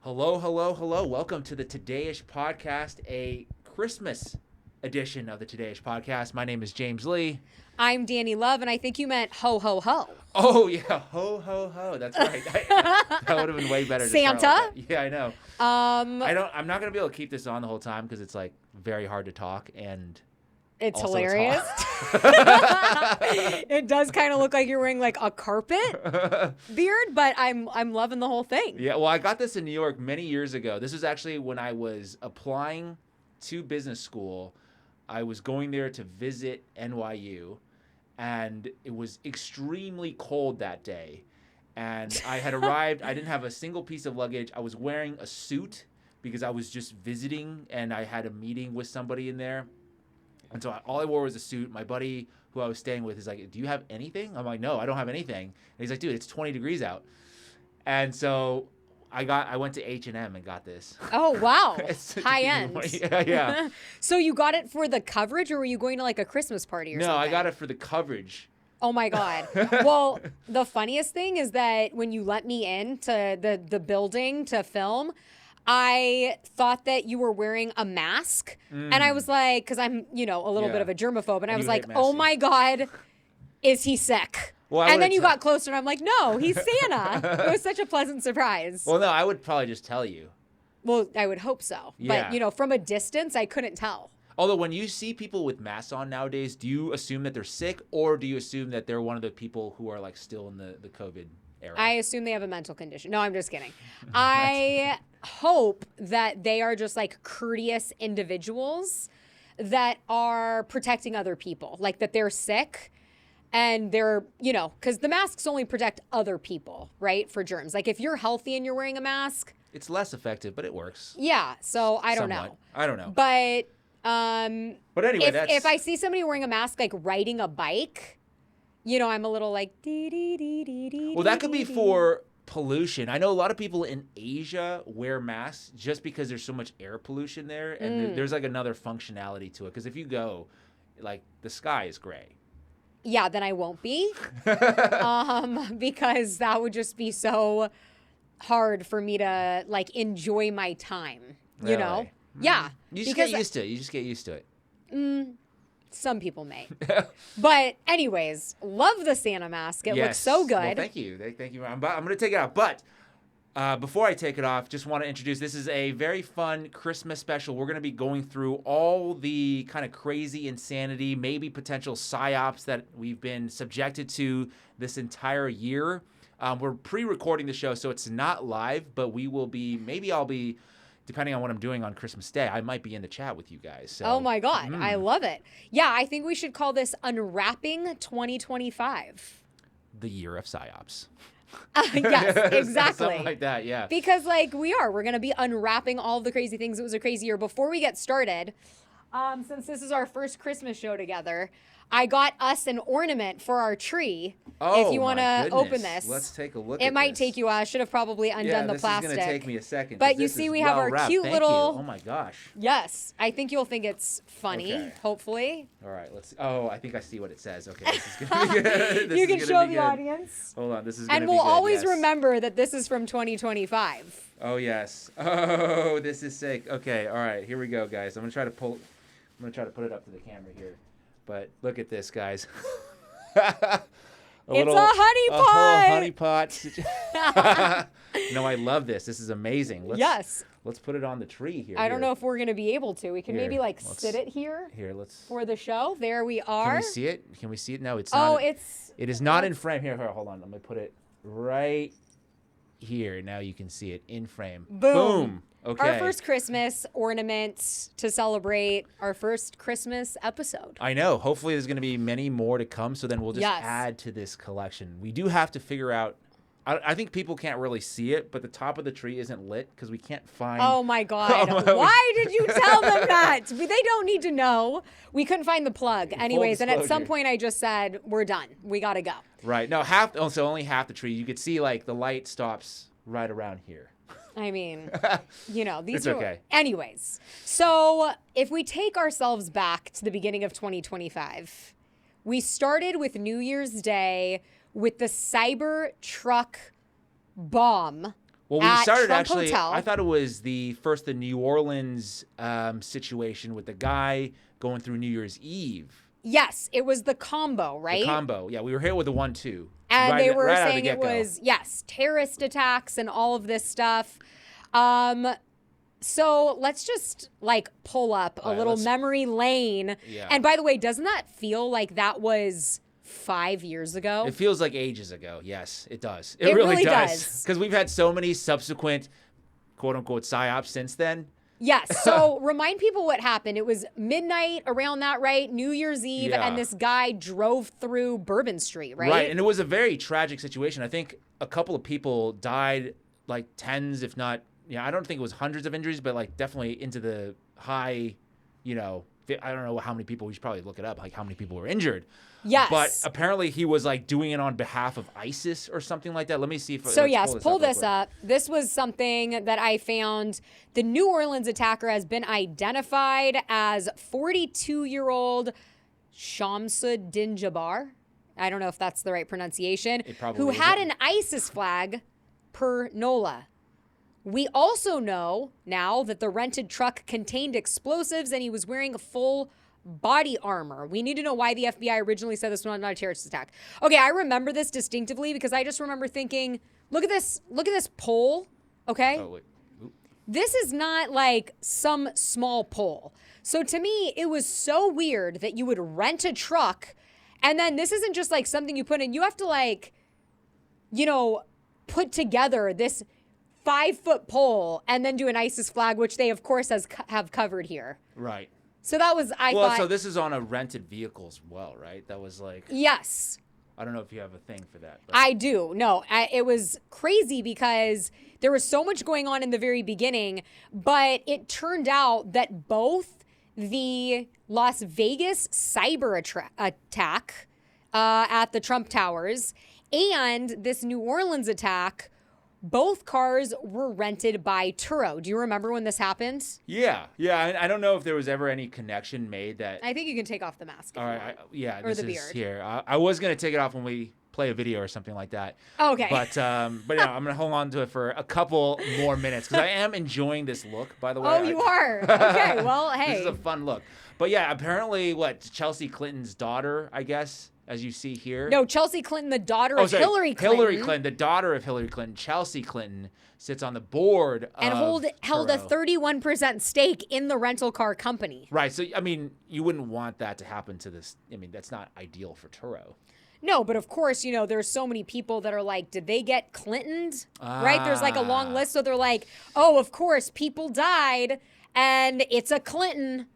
Hello, hello, hello. Welcome to the Todayish podcast, a Christmas edition of the Todayish podcast. My name is James Lee. I'm Dani Love, and I think you meant ho, ho, ho. Oh, yeah. Ho, ho, ho. That's right. That would have been way better. Santa? Yeah, I know. I'm not going to be able to keep this on the whole time because it's like very hard to talk and it's also hilarious. It does kind of look like you're wearing like a carpet beard, but I'm loving the whole thing. Yeah, well, I got this in New York many years ago. This was actually when I was applying to business school. I was going there to visit NYU, and it was extremely cold that day. And I had arrived. I didn't have a single piece of luggage. I was wearing a suit because I was just visiting, and I had a meeting with somebody in there. And so all I wore was a suit. My buddy who I was staying with is like, do you have anything? I'm like, no, I don't have anything. And he's like, dude, it's 20 degrees out. And so I went to H&M and got this. Oh, wow. High end. Yeah. So you got it for the coverage, or were you going to like a Christmas party or something? No, I got it for the coverage. Oh my God. Well, the funniest thing is that when you let me into the building to film, I thought that you were wearing a mask. And I was like, because I'm, a little bit of a germaphobe. And I was like, oh my God, is he sick? Well, and then you got closer and I'm like, no, he's Santa. It was such a pleasant surprise. Well, no, I would probably just tell you. Well, I would hope so. Yeah. But, from a distance, I couldn't tell. Although when you see people with masks on nowadays, do you assume that they're sick, or do you assume that they're one of the people who are like still in the COVID era? I assume they have a mental condition. No, I'm just kidding. I hope that they are just like courteous individuals that are protecting other people, like that they're sick and they're, because the masks only protect other people, right? For germs. Like if you're healthy and you're wearing a mask, it's less effective, but it works. Yeah. So I don't Somewhat. know. I don't know. But anyway, if I see somebody wearing a mask, like riding a bike, I'm a little like, well, that could be for pollution. I know a lot of people in Asia wear masks just because there's so much air pollution there, and there's like another functionality to it. Because if you go, like, the sky is gray. Yeah, then I won't be, because that would just be so hard for me to like enjoy my time. You know? Yeah. You just get used to it. You just get used to it. Some people may. But anyways, love the Santa mask. It looks so good. Well, thank you. Thank you. I'm going to take it off. But before I take it off, just want to introduce, this is a very fun Christmas special. We're going to be going through all the kind of crazy insanity, maybe potential PSYOPs that we've been subjected to this entire year. We're pre-recording the show, so it's not live, but maybe I'll be, depending on what I'm doing on Christmas Day, I might be in the chat with you guys. So. Oh my God, I love it. Yeah, I think we should call this Unwrapping 2025. The year of PSYOPs. Yes, exactly. Something like that, yeah. Because we're going to be unwrapping all of the crazy things. It was a crazy year. Before we get started, since this is our first Christmas show together, I got us an ornament for our tree. Oh, if you want to open this. Let's take a look at this. It might this. take you, I should have probably undone the plastic. This is going to take me a second. But you see we have our cute little. Oh my gosh. Yes, I think you'll think it's funny, hopefully. All right, I think I see what it says. Okay, this is going to be good. You can show the audience. Hold on, this is going to be good. And we'll always remember that this is from 2025. Oh, yes. Oh, this is sick. Okay, all right, here we go, guys. I'm going to try to put it up to the camera here. But look at this, guys. It's a honey pot. A whole honey pot. No, I love this. This is amazing. Let's put it on the tree here. I don't know if we're going to be able to. We can maybe sit it here. Here, for the show. There we are. Can we see it? Can we see it? No, it's not. Oh, it is not in frame. Here, hold on. Let me put it right here. Now you can see it in frame. Boom. Okay. Our first Christmas ornament to celebrate our first Christmas episode. I know. Hopefully there's going to be many more to come, so then we'll just add to this collection. We do have to figure out, I think people can't really see it, but the top of the tree isn't lit because we can't find... Oh my God. Why did you tell them that? They don't need to know. We couldn't find the plug. Anyways, and at some point I just said, we're done. We got to go. Right. No, only half the tree. You could see the light stops right around here. I mean, these it's are okay. Anyways, so if we take ourselves back to the beginning of 2025, we started with New Year's Day with the CyberTruck bomb Well, we at started Trump actually. Hotel. I thought it was the New Orleans situation with the guy going through New Year's Eve. Yes, it was the combo, right? The combo. Yeah, we were hit with the 1-2. And they were right out of the saying it get-go. was, yes, terrorist attacks and all of this stuff. So let's just like pull up a little memory lane. Yeah. And by the way, doesn't that feel like that was 5 years ago? It feels like ages ago. Yes, it does. It really does. Because we've had so many subsequent quote-unquote PSYOPs since then. Yes. So remind people what happened. It was midnight around that, right? New Year's Eve. Yeah. And this guy drove through Bourbon Street, right? Right. And it was a very tragic situation. I think a couple of people died, like tens, if not, I don't think it was hundreds of injuries, but like definitely into the high, I don't know how many people, we should probably look it up, like how many people were injured. Yes. But apparently he was like doing it on behalf of ISIS or something like that. Let me see if So let's yes, pull this real up. This was something that I found. The New Orleans attacker has been identified as 42-year-old Shamsuddin Jabbar. I don't know if that's the right pronunciation. Who had an ISIS flag per NOLA. We also know now that the rented truck contained explosives and he was wearing a full body armor. We need to know why the FBI originally said this was not a terrorist attack. Okay, I remember this distinctively because I just remember thinking, look at this pole, okay? Oh, wait. Oop. This is not like some small pole. So to me, it was so weird that you would rent a truck and then this isn't just like something you put in. You have to like, put together this 5-foot pole and then do an ISIS flag, which they of course have covered here. Right. So that was, I thought. So this is on a rented vehicle as well, right? That was like. Yes. I don't know if you have a thing for that. But. I do. No, it was crazy because there was so much going on in the very beginning, but it turned out that both the Las Vegas cyber attack at the Trump Towers and this New Orleans attack, both cars were rented by Turo. Do you remember when this happened? Yeah. I don't know if there was ever any connection made that. I think you can take off the mask. All right. Or this the is beard. Here. I was gonna take it off when we play a video or something like that. Okay. But I'm gonna hold on to it for a couple more minutes because I am enjoying this look. By the way. Oh, you are. Okay. Well, hey. This is a fun look. But yeah, apparently, Chelsea Clinton's daughter, I guess. As you see here. No, Chelsea Clinton, the daughter of Hillary Clinton. Hillary Clinton, the daughter of Hillary Clinton, Chelsea Clinton, sits on the board and held a 31% stake in the rental car company. Right. So, I mean, you wouldn't want that to happen to this. I mean, that's not ideal for Turo. No, but of course, there's so many people that are like, did they get Clintoned? Right? There's like a long list. So they're like, oh, of course, people died. And it's a Clinton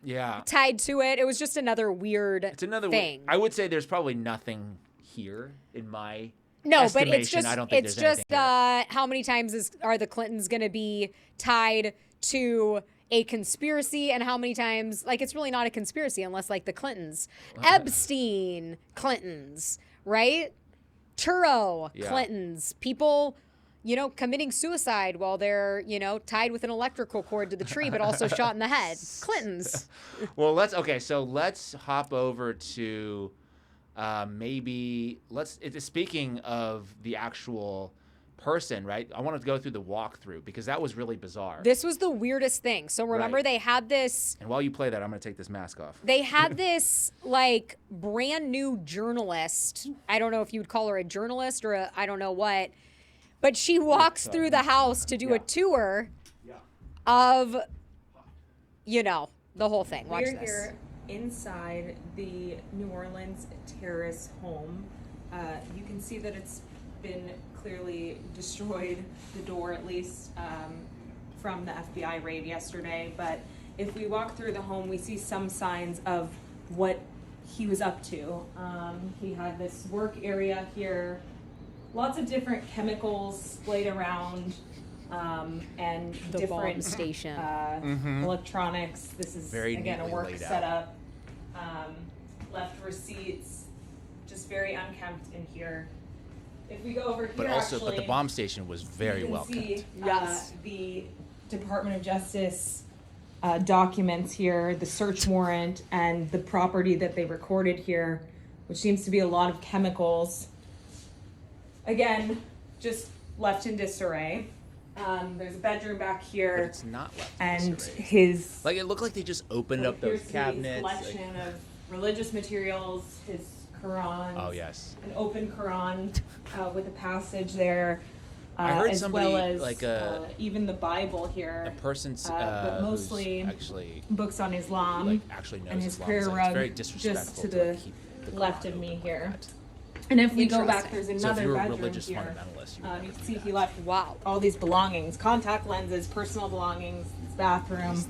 tied to it. It was just another weird thing. I would say there's probably nothing here in my No, estimation. but it's just I don't think it's there's just anything how many times are the Clintons going to be tied to a conspiracy, and how many times it's really not a conspiracy unless the Clintons, Epstein Clintons, right? Turo Clintons, people. Committing suicide while they're, tied with an electrical cord to the tree, but also shot in the head. Clintons. Well, let's hop over to speaking of the actual person, right? I want to go through the walkthrough because that was really bizarre. This was the weirdest thing. So remember they had this. And while you play that, I'm going to take this mask off. They had this brand new journalist. I don't know if you would call her a journalist or I don't know what. But she walks through the house to do a tour of, the whole thing. Watch this. We're here inside the New Orleans terrace home. You can see that it's been clearly destroyed, the door at least, from the FBI raid yesterday. But if we walk through the home, we see some signs of what he was up to. He had this work area here. Lots of different chemicals splayed around, and the different bomb station. Electronics. This is very again a neatly work laid setup. Left receipts, just very unkempt in here. If we go over here, But the bomb station was very well kept. Yes. The Department of Justice documents here, the search warrant, and the property that they recorded here, which seems to be a lot of chemicals. Again, just left in disarray. There's a bedroom back here. But it's not left and disarray. his Like, it looked like they just opened up those here's cabinets. his collection of religious materials, his Quran. Oh, yes. An open Quran with a passage there. I heard as somebody, well as like even the Bible here. a person's but mostly who's actually books on Islam, like actually knows and his Islam. prayer So it's rug very disrespectful just to to the like, keep the left Quran of me open like here. that. And if we go back, Interesting. there's So if another you're a bedroom religious here. fundamentalist, you You would can do see that. he left all these belongings, contact lenses, personal belongings, his bathroom.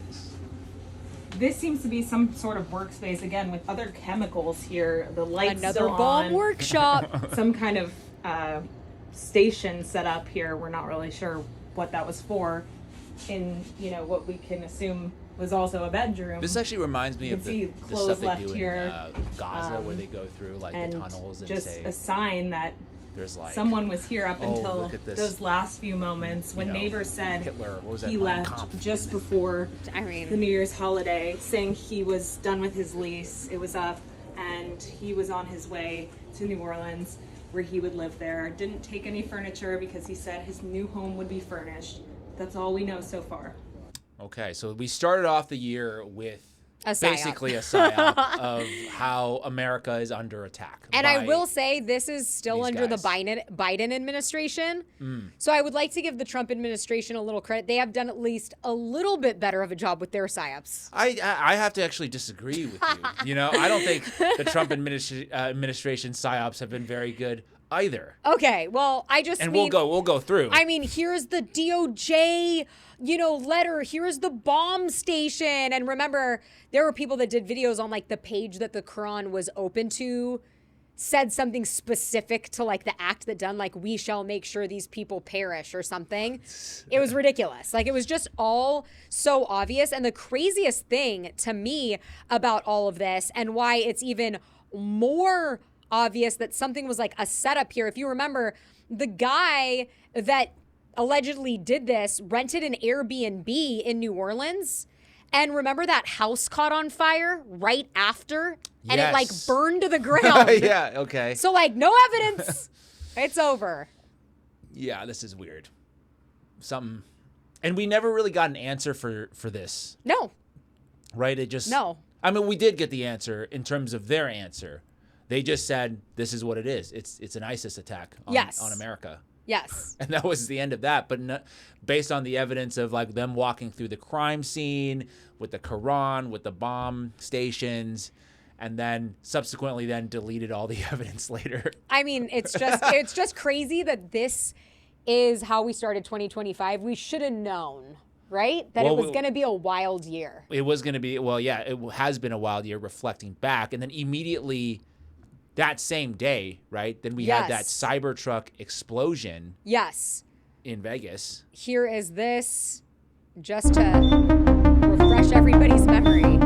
This seems to be some sort of workspace again with other chemicals here. The lights Another still bomb on. workshop. Some kind of station set up here. We're not really sure what that was for. In what we can assume was also a bedroom. This actually reminds me You of can see the clothes stuff they left do here, in Gaza, where they go through like and the tunnels and just say a sign that there's like someone was here up oh, until look at this, those last few moments when you know, neighbors said Hitler. What was that? he Mein left Kampf. just before I the mean, New Year's holiday, saying he was done with his lease. It was up, and he was on his way to New Orleans, where he would live there. Didn't take any furniture because he said his new home would be furnished. That's all we know so far. Okay, so we started off the year with A psyop. basically a psyop of how America is under attack. and by I will say this is still these under guys. the Biden administration. So I would like to give the Trump administration a little credit. They have done at least a little bit better of a job with their psyops. I have to actually disagree with you. I don't think the Trump administration psyops have been very good either. Okay, well, I just And mean, we'll go through. I mean, here's the DOJ, letter. Here's the bomb station. And remember, there were people that did videos on like the page that the Quran was open to, said something specific to like the act that done, like we shall make sure these people perish or something. It was ridiculous. Like it was just all so obvious. And the craziest thing to me about all of this and why it's even more obvious that something was like a setup here. If you remember, the guy that allegedly did this rented an Airbnb in New Orleans. And remember that house caught on fire right after? And it like Yes. burned to the ground. Yeah, okay. So like no evidence. It's over. Yeah, this is weird. Something. And we never really got an answer for this, No. right? It just No. I mean, we did get the answer in terms of their answer. They just said this is what it is. It's an ISIS attack on, Yes. on America. Yes. And that was the end of that. But based on the evidence of like them walking through the crime scene with the Quran, with the bomb stations, and then subsequently then deleted all the evidence later. I mean, it's just crazy that this is how we started 2025. We should have known, right? That Well, it was going to be a wild year. It was going to be, well, yeah, it has been a wild year reflecting back. And then immediately that same day, right, then we had that Yes. CyberTruck explosion Yes. in Vegas. Here is this just to refresh everybody's memory.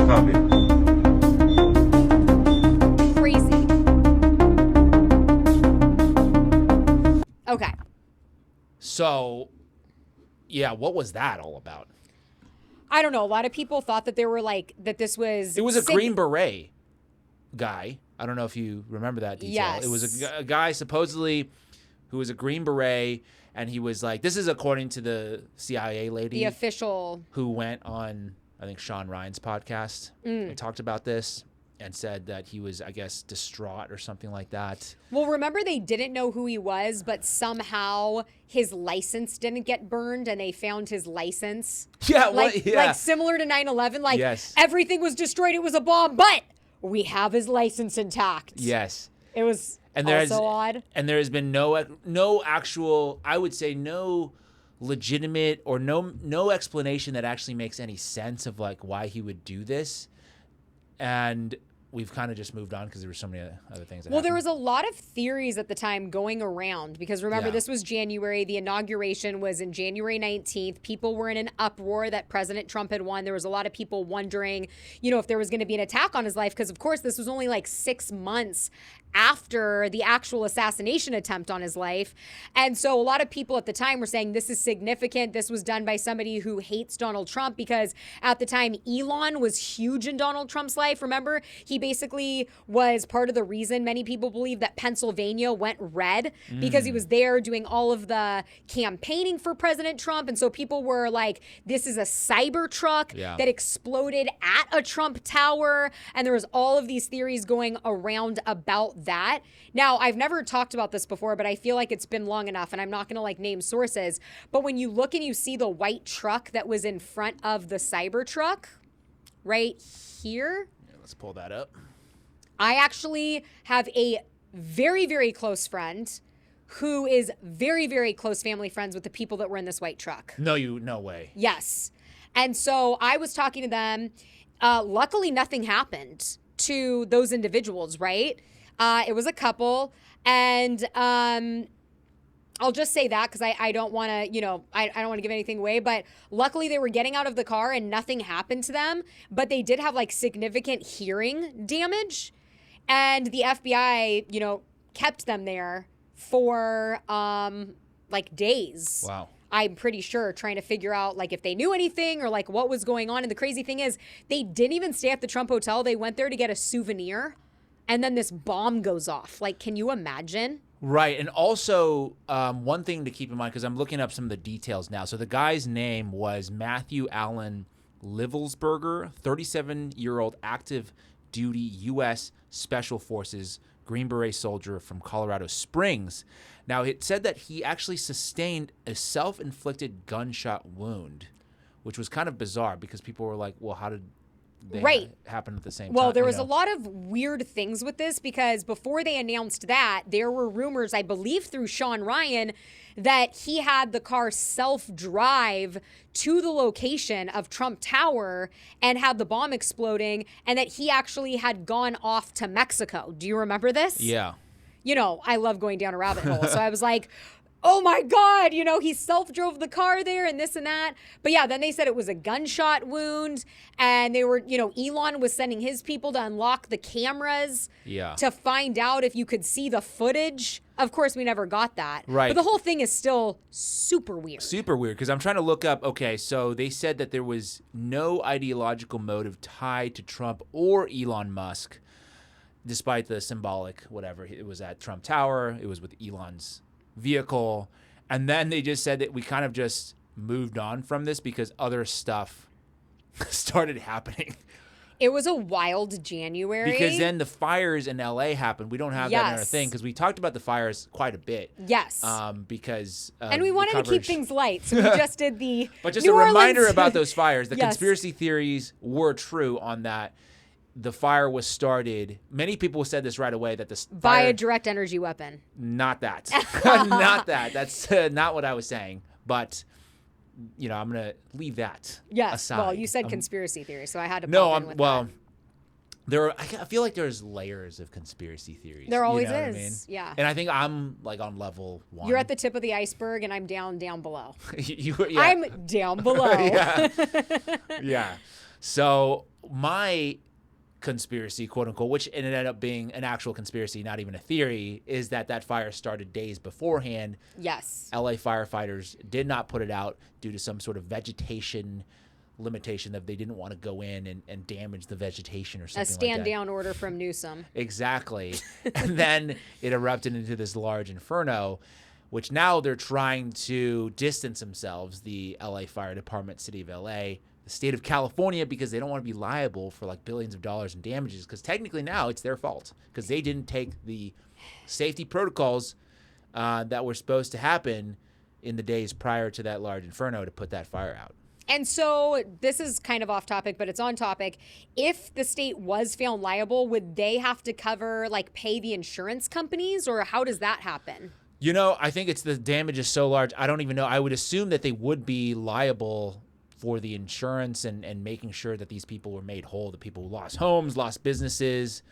Copy. Crazy. Okay. So, yeah, what was that all about? I don't know. A lot of people thought that there were like that this was It was a Green Beret guy. I don't know if you remember that detail. Yes. It was a guy supposedly who was a Green Beret, and he was like, this is according to the CIA lady the official. who went on, I think, Sean Ryan's podcast and talked about this and said that he was, I guess, distraught or something like that. Well, remember they didn't know who he was, but somehow his license didn't get burned and they found his license. Yeah, Like similar to 9/11, like Yes. everything was destroyed, it was a bomb, but we have his license intact. Yes. It was And there also odd. And there has been no actual, I would say, no legitimate or no explanation that actually makes any sense of like why he would do this. And we've kind of just moved on because there were so many other things that Well, there happened. was a lot of theories at the time going around because remember, Yeah. this was January. The inauguration was in January 19th. People were in an uproar that President Trump had won. There was a lot of people wondering, if there was going to be an attack on his life because, of course, this was only like 6 months after the actual assassination attempt on his life. And so a lot of people at the time were saying this is significant. This was done by somebody who hates Donald Trump because at the time Elon was huge in Donald Trump's life. Remember, he basically was part of the reason many people believe that Pennsylvania went red because he was there doing all of the campaigning for President Trump. And so people were like, this is a CyberTruck that exploded at a Trump tower. And there was all of these theories going around about that. Now, I've never talked about this before, but I feel like it's been long enough and I'm not going to like name sources. But when you look and you see the white truck that was in front of the CyberTruck right here, Let's pull that up. I actually have a very, very close friend who is very, very close family friends with the people that were in this white truck. No way. Yes. And so I was talking to them. Luckily, nothing happened to those individuals, right? It was a couple. And I'll just say that because I don't want to, I don't want to give anything away. But luckily, they were getting out of the car and nothing happened to them. But they did have like significant hearing damage. And the FBI, kept them there for like days. Wow. I'm pretty sure, trying to figure out like if they knew anything or like what was going on. And the crazy thing is they didn't even stay at the Trump Hotel. They went there to get a souvenir. And then this bomb goes off. Like, can you imagine? Right. And also, one thing to keep in mind, because I'm looking up some of the details now. So the guy's name was Matthew Allen Livelsberger, 37-year-old active duty U.S. Special Forces Green Beret soldier from Colorado Springs. Now, it said that he actually sustained a self-inflicted gunshot wound, which was kind of bizarre because people were like, well, how did they happen at the same time? Well, there was a lot of weird things with this because before they announced that, there were rumors, I believe through Sean Ryan, that he had the car self-drive to the location of Trump Tower and had the bomb exploding and that he actually had gone off to Mexico. Do you remember this? Yeah. I love going down a rabbit hole. So I was like, oh my God, he self-drove the car there and this and that. But yeah, then they said it was a gunshot wound and they were, Elon was sending his people to unlock the cameras to find out if you could see the footage. Of course, we never got that. Right. But the whole thing is still super weird. Super weird because I'm trying to look up, okay, so they said that there was no ideological motive tied to Trump or Elon Musk, despite the symbolic whatever. It was at Trump Tower. It was with Elon's vehicle. And then they just said that we kind of just moved on from this because other stuff started happening. It was a wild January. Because then the fires in LA happened. We don't have that in our thing because we talked about the fires quite a bit. Yes. Because and we wanted to keep things light, so we just did the But just New a reminder Orleans. about those fires. The Yes. conspiracy theories were true on that. The fire was started. Many people said this right away that the by fire, a direct energy weapon. not that, not that. That's not what I was saying. But I'm gonna leave that aside. Well, you said conspiracy theory, so I had to. No, pop in with well, that. I feel like there's layers of conspiracy theories. There always you know is. What I mean? Yeah. And I think I'm like on level 1. You're at the tip of the iceberg, and I'm down below. yeah. I'm down below. yeah. Yeah. So my conspiracy, quote unquote, which ended up being an actual conspiracy, not even a theory, is that fire started days beforehand. Yes. LA firefighters did not put it out due to some sort of vegetation limitation that they didn't want to go in and damage the vegetation or something A like stand that. down order from Newsom. Exactly. And then it erupted into this large inferno, which now they're trying to distance themselves, the LA Fire Department, City of LA, the state of California, because they don't want to be liable for like billions of dollars in damages, because technically now it's their fault because they didn't take the safety protocols that were supposed to happen in the days prior to that large inferno to put that fire out. And so this is kind of off topic, but it's on topic. If the state was found liable, would they have to cover, like, pay the insurance companies, or how does that happen? I think the damage is so large. I don't even know. I would assume that they would be liable for the insurance and making sure that these people were made whole, the people who lost homes, lost businesses,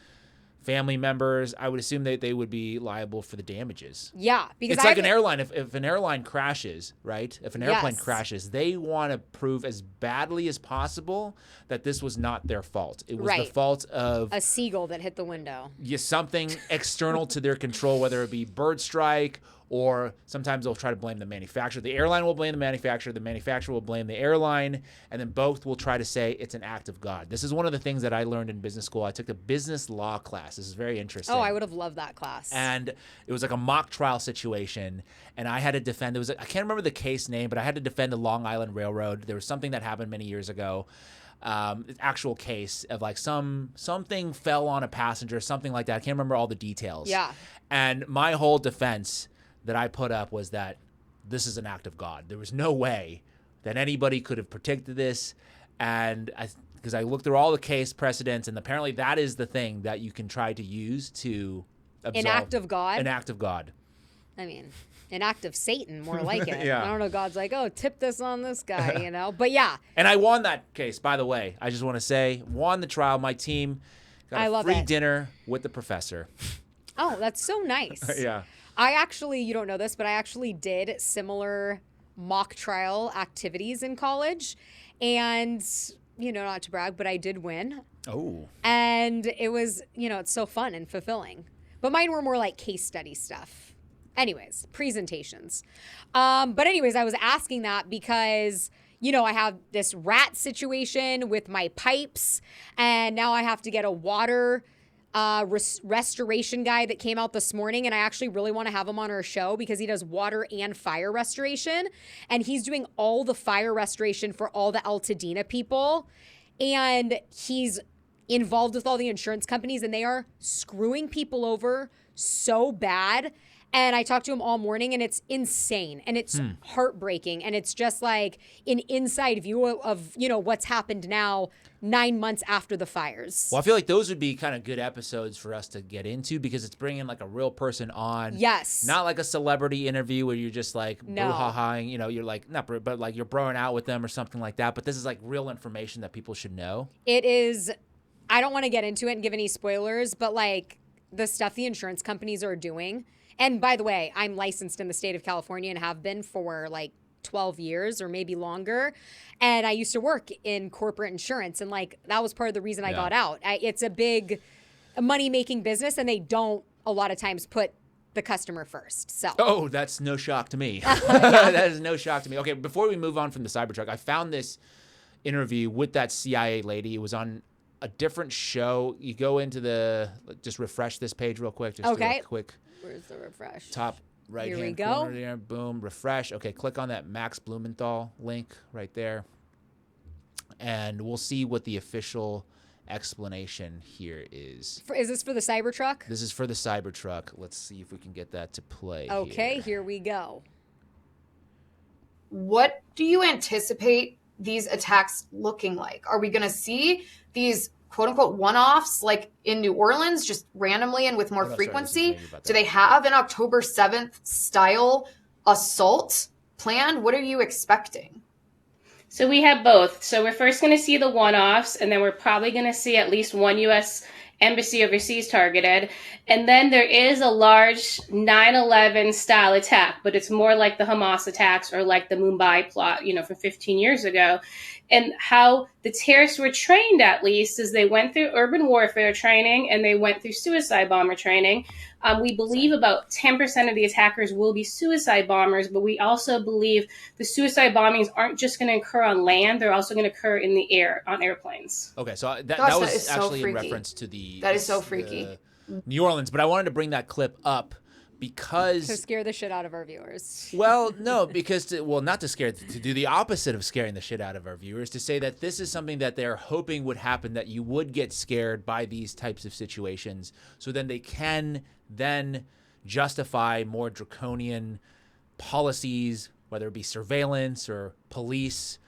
family members. I would assume that they would be liable for the damages. Yeah, because it's like an airline. If an airline crashes, right? If an airplane crashes, they want to prove as badly as possible that this was not their fault. It was the fault of a seagull that hit the window. Yeah, something external to their control, whether it be bird strike, or sometimes they'll try to blame the manufacturer. The airline will blame the manufacturer will blame the airline, and then both will try to say it's an act of God. This is one of the things that I learned in business school. I took a business law class. This is very interesting. Oh, I would have loved that class. And it was like a mock trial situation, and I had to defend. I can't remember the case name, but I had to defend the Long Island Railroad. There was something that happened many years ago. Actual case of like something fell on a passenger, something like that. I can't remember all the details. Yeah. And my whole defense that I put up was that this is an act of God. There was no way that anybody could have predicted this. And because I looked through all the case precedents, and apparently that is the thing that you can try to use to absolve. An act of God? An act of God. I mean, an act of Satan, more like it. Yeah. I don't know. God's like, oh, tip this on this guy, you know? But yeah. And I won that case, by the way. I just want to say, won the trial. My team got a free dinner with the professor. Oh, that's so nice. Yeah. You don't know this, but I actually did similar mock trial activities in college. And, not to brag, but I did win. Oh. And it was, it's so fun and fulfilling. But mine were more like case study stuff. Anyways, presentations. But anyways, I was asking that because, I have this rat situation with my pipes, and now I have to get a water restoration guy that came out this morning, and I actually really want to have him on our show because he does water and fire restoration, and he's doing all the fire restoration for all the Altadena people, and he's involved with all the insurance companies, and they are screwing people over so bad. And I talked to him all morning, and it's insane, and it's heartbreaking, and it's just like an inside view of what's happened now 9 months after the fires. Well, I feel like those would be kind of good episodes for us to get into because it's bringing like a real person on. Yes. Not like a celebrity interview where you're just like boo-ha-haing, you're like, but like you're broing out with them or something like that. But this is like real information that people should know. It is. I don't want to get into it and give any spoilers, but like the stuff the insurance companies are doing. And by the way, I'm licensed in the state of California and have been for like 12 years or maybe longer. And I used to work in corporate insurance. And like, that was part of the reason I got out. It's a big money-making business, and they don't a lot of times put the customer first. So. Oh, that's no shock to me. That is no shock to me. Okay, before we move on from the CyberTruck, I found this interview with that CIA lady. It was on a different show. You go into just refresh this page real quick. Just do a quick. Where's the refresh? Top right Here we hand go. corner there. Boom. Refresh. Okay, click on that Max Blumenthal link right there. And we'll see what the official explanation here is. Is this for the Cybertruck? This is for the Cybertruck. Let's see if we can get that to play. Okay, here we go. What do you anticipate these attacks looking like? Are we going to see these quote unquote one-offs like in New Orleans just randomly and with more frequency? Do they have an October 7th style assault planned? What are you expecting? So we have both. So we're first going to see the one-offs, and then we're probably going to see at least one U.S. embassy overseas targeted. And then there is a large 9/11 style attack, but it's more like the Hamas attacks or like the Mumbai plot, from 15 years ago. And how the terrorists were trained, at least, is they went through urban warfare training and they went through suicide bomber training. We believe about 10% of the attackers will be suicide bombers, but we also believe the suicide bombings aren't just going to occur on land. They're also going to occur in the air, on airplanes. Okay, so that was actually in reference to the... That is so freaky. New Orleans, but I wanted to bring that clip up because... To scare the shit out of our viewers. Well, no, because, not to scare, to do the opposite of scaring the shit out of our viewers, to say that this is something that they're hoping would happen, that you would get scared by these types of situations, so then they can then justify more draconian policies, whether it be surveillance or police,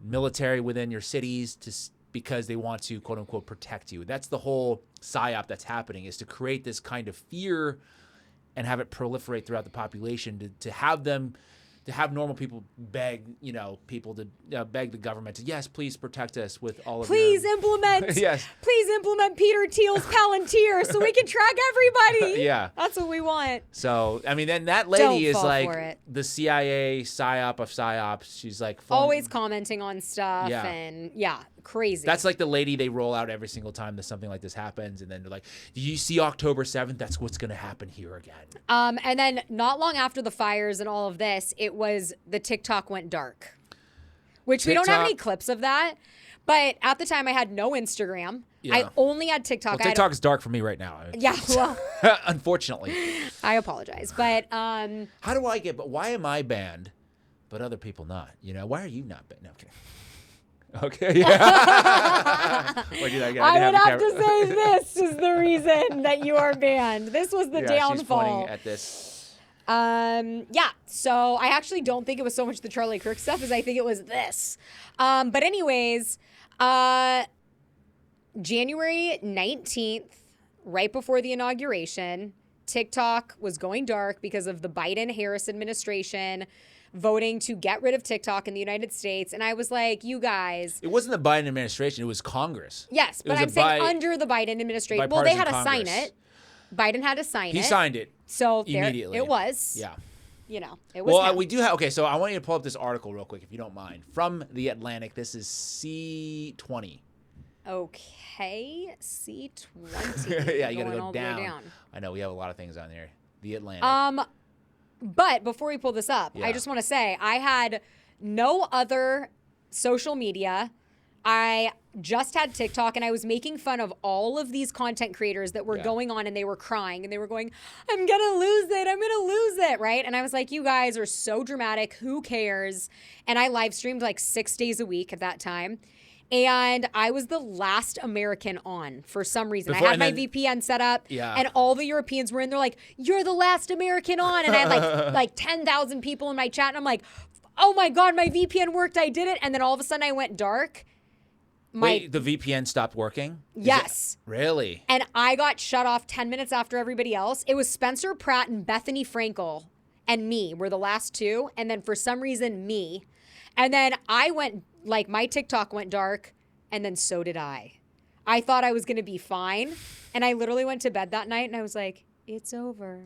military within your cities, because they want to, quote unquote, protect you. That's the whole PSYOP that's happening, is to create this kind of fear and have it proliferate throughout the population, to have them to have normal people beg, people to beg the government to, yes, please protect us with all of Please your... implement. Yes. Please implement Peter Thiel's Palantir so we can track everybody. Yeah. That's what we want. So, I mean, then that lady Don't is fall like for it. the CIA PSYOP of PSYOPs. She's like... Always commenting on stuff Yeah. and crazy. That's like the lady they roll out every single time that something like this happens. And then they're like, do you see October 7th? That's what's going to happen here again. And then not long after the fires and all of this, it was the TikTok went dark, which we don't have any clips of that. But at the time, I had no Instagram. Yeah. I only had TikTok. Well, TikTok is dark for me right now. Yeah, well, unfortunately. I apologize. But how do I but why am I banned, but other people not? Why are you not banned? No, okay. Yeah. I would have to say this is the reason that you are banned. This was the downfall. She's pointing at this. So I actually don't think it was so much the Charlie Kirk stuff as I think it was this. But anyways, January 19th, right before the inauguration, TikTok was going dark because of the Biden-Harris administration voting to get rid of TikTok in the United States. And I was like, you guys. It wasn't the Biden administration. It was Congress. Yes, but I'm saying under the Biden administration. Well, they had to sign it. Biden had to sign it. He signed it. So immediately. It was. Yeah. It was. Well, we do have. Okay, so I want you to pull up this article real quick, if you don't mind, from The Atlantic. This is C20. Okay, C20. Yeah, you gotta go down. I know we have a lot of things on there. The Atlantic. But before we pull this up, I just want to say I had no other social media. I just had TikTok, and I was making fun of all of these content creators that were going on, and they were crying, and they were going, I'm going to lose it. I'm going to lose it, right? And I was like, you guys are so dramatic. Who cares? And I live streamed like 6 days a week at that time. And I was the last American on for some reason. I had my VPN set up, and all the Europeans were in. They're like, you're the last American on. And I had like 10,000 people in my chat, and I'm like, oh my God, my VPN worked. I did it. And then all of a sudden I went dark. Wait, the VPN stopped working? Yes. Really? And I got shut off 10 minutes after everybody else. It was Spencer Pratt and Bethany Frankel and me were the last two. And then for some reason, me. And then I went, like, my TikTok went dark, and then so did I. I thought I was going to be fine. And I literally went to bed that night, and I was like, it's over.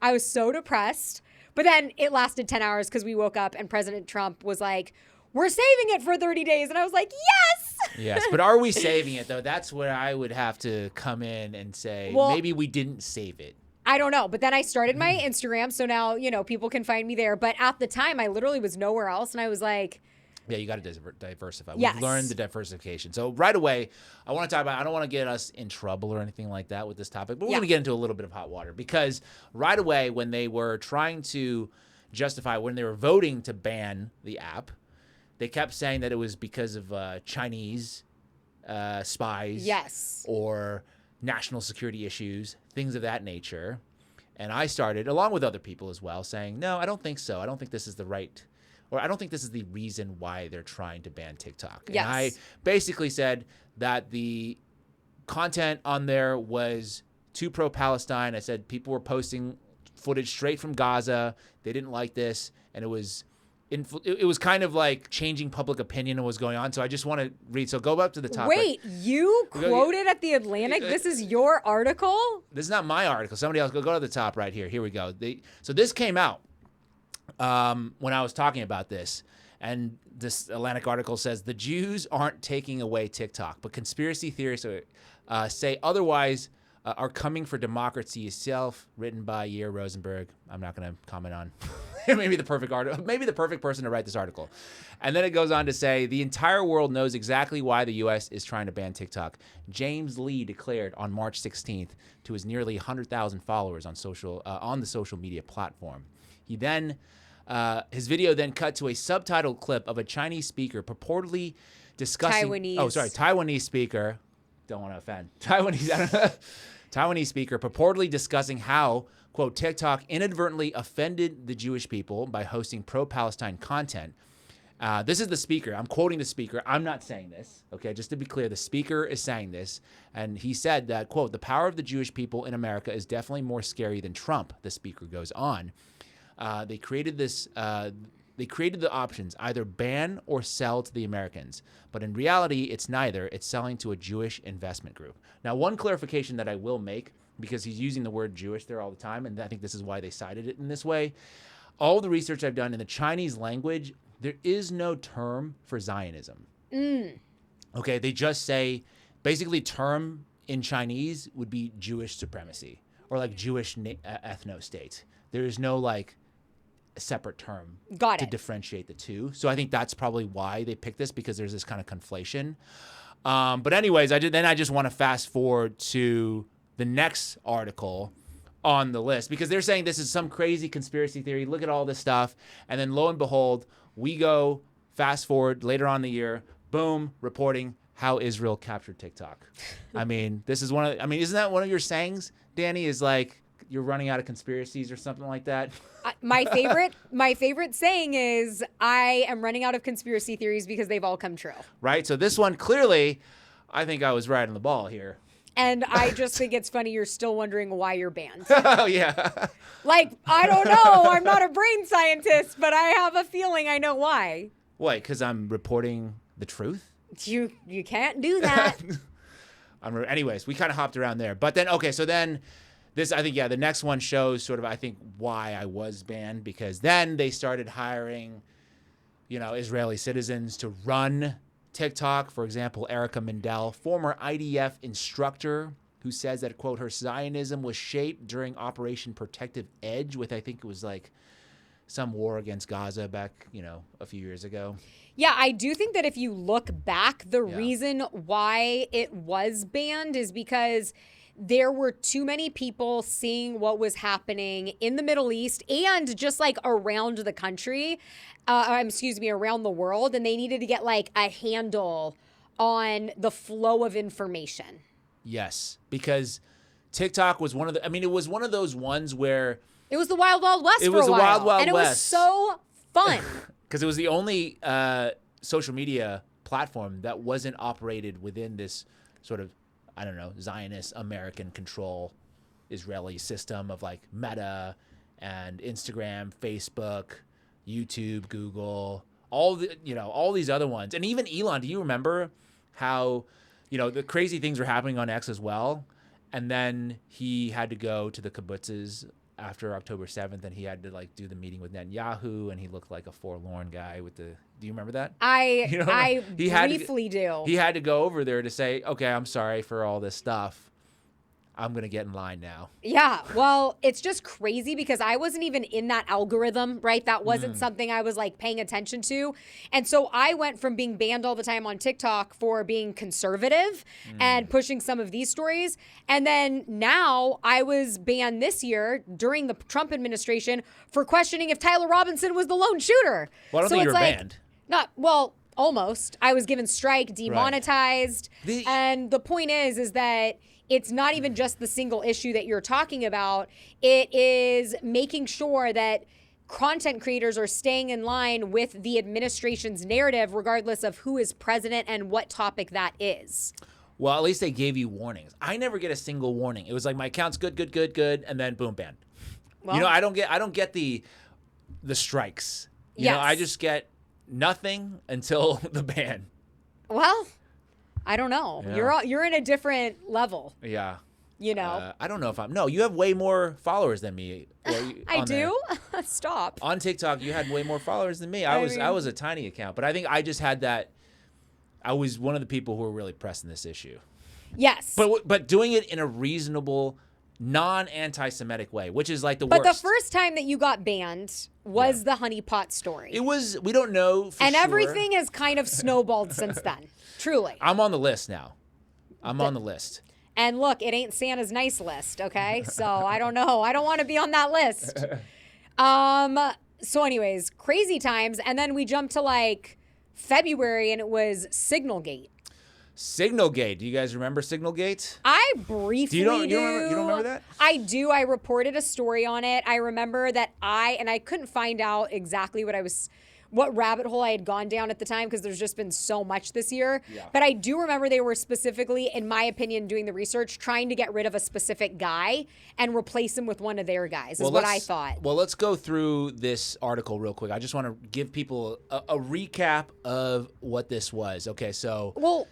I was so depressed. But then it lasted 10 hours because we woke up, and President Trump was like, we're saving it for 30 days. And I was like, yes! Yes, but are we saving it, though? That's where I would have to come in and say, maybe we didn't save it. I don't know. But then I started my Instagram, so now, people can find me there. But at the time, I literally was nowhere else, and I was like... Yeah, you got to diversify. Yes. We've learned the diversification. So right away, I want to talk about, I don't want to get us in trouble or anything like that with this topic, but we're going to get into a little bit of hot water because right away when they were trying to justify, when they were voting to ban the app, they kept saying that it was because of Chinese spies. Yes. Or national security issues, things of that nature. And I started, along with other people as well, saying, no, I don't think so. I don't think this is the right... Or I don't think this is the reason why they're trying to ban TikTok. Yes. And I basically said that the content on there was too pro-Palestine. I said people were posting footage straight from Gaza. They didn't like this. And it was kind of like changing public opinion of what was going on. So I just want to read. So go up to the top. Wait, you quoted at The Atlantic? This is your article? This is not my article. Somebody else. Go to the top right here. Here we go. So this came out. When I was talking about this, and this Atlantic article says the Jews aren't taking away TikTok, but conspiracy theorists say otherwise are coming for democracy itself, written by Yair Rosenberg. I'm not going to comment on maybe the perfect article, maybe the perfect person to write this article. And then it goes on to say the entire world knows exactly why the U.S. is trying to ban TikTok. James Lee declared on March 16th to his nearly 100,000 followers on the social media platform. He then his video then cut to a subtitled clip of a Chinese speaker purportedly discussing... Taiwanese speaker. Don't want to offend. Taiwanese speaker purportedly discussing how, quote, TikTok inadvertently offended the Jewish people by hosting pro-Palestine content. This is the speaker. I'm quoting the speaker. I'm not saying this. Okay, just to be clear, the speaker is saying this. And he said that, quote, the power of the Jewish people in America is definitely more scary than Trump, the speaker goes on. they created this. They created the options, either ban or sell to the Americans. But in reality, it's neither. It's selling to a Jewish investment group. Now, one clarification that I will make, because he's using the word Jewish there all the time, and I think this is why they cited it in this way. All the research I've done in the Chinese language, there is no term for Zionism. Okay, they just say, basically term in Chinese would be Jewish supremacy or like Jewish ethno-state. There is no like separate term to differentiate the two. So I think that's probably why they picked this, because there's this kind of conflation. But anyways, I just want to fast forward to the next article on the list, because they're saying this is some crazy conspiracy theory. Look at all this stuff. And then lo and behold, we go fast forward later on in the year, boom, reporting how Israel captured TikTok. I mean, isn't that one of your sayings, Dani, is like, you're running out of conspiracies or something like that? My favorite saying is, I am running out of conspiracy theories because they've all come true. Right? So this one, clearly, I think I was right on the ball here. And I just think it's funny you're still wondering why you're banned. Oh, yeah. Like, I don't know. I'm not a brain scientist, but I have a feeling I know why. What, because I'm reporting the truth? You can't do that. Anyways, we kind of hopped around there. But then, okay, so then this, I think, the next one shows sort of, I think, why I was banned, because then they started hiring, Israeli citizens to run TikTok. For example, Erica Mindell, former IDF instructor, who says that, quote, her Zionism was shaped during Operation Protective Edge, with, I think it was like some war against Gaza back, a few years ago. Yeah, I do think that if you look back, the reason why it was banned is because there were too many people seeing what was happening in the Middle East and just like around the country, around the world. And they needed to get like a handle on the flow of information. Yes, because TikTok was it was one of those ones where it was the Wild Wild West. It was the Wild Wild West. And it was so fun. Because it was the only social media platform that wasn't operated within this sort of, I don't know, Zionist American control Israeli system of like Meta and Instagram, Facebook, YouTube, Google, all these other ones. And even Elon, do you remember how, the crazy things were happening on X as well? And then he had to go to the kibbutzes after October 7th, and he had to like do the meeting with Netanyahu, and he looked like a forlorn guy with do you remember that? I briefly do. He had to go over there to say, okay, I'm sorry for all this stuff. I'm going to get in line now. Yeah. Well, it's just crazy because I wasn't even in that algorithm, right? That wasn't something I was like paying attention to. And so I went from being banned all the time on TikTok for being conservative and pushing some of these stories. And then now I was banned this year during the Trump administration for questioning if Tyler Robinson was the lone shooter. Well, I don't think you were banned. Almost. I was given strike, demonetized. Right. And the point is that it's not even just the single issue that you're talking about. It is making sure that content creators are staying in line with the administration's narrative, regardless of who is president and what topic that is. Well, at least they gave you warnings. I never get a single warning. It was like, my account's good, and then boom, banned. Well, I don't get the strikes. You know, I just get nothing until the ban. Well, I don't know. Yeah. You're in a different level. Yeah. I don't know if no, you have way more followers than me. I do? Stop. On TikTok, you had way more followers than me. I was a tiny account, but I think I just had that. I was one of the people who were really pressing this issue. Yes. But doing it in a reasonable, non-anti-Semitic way, which is like the worst. But the first time that you got banned was the honeypot story. It was, we don't know for and sure. Everything has kind of snowballed since then. Truly. I'm on the list now. I'm on the list. And look, it ain't Santa's nice list, okay? So I don't know. I don't want to be on that list. So anyways, crazy times. And then we jumped to like February and it was SignalGate. SignalGate. Do you guys remember SignalGate? I briefly do. You don't remember that? I do. I reported a story on it. I remember that I couldn't find out exactly what what rabbit hole I had gone down at the time because there's just been so much this year. Yeah. But I do remember they were specifically, in my opinion, doing the research, trying to get rid of a specific guy and replace him with one of their guys, is what I thought. Well, let's go through this article real quick. I just want to give people a recap of what this was. Okay, so... Well,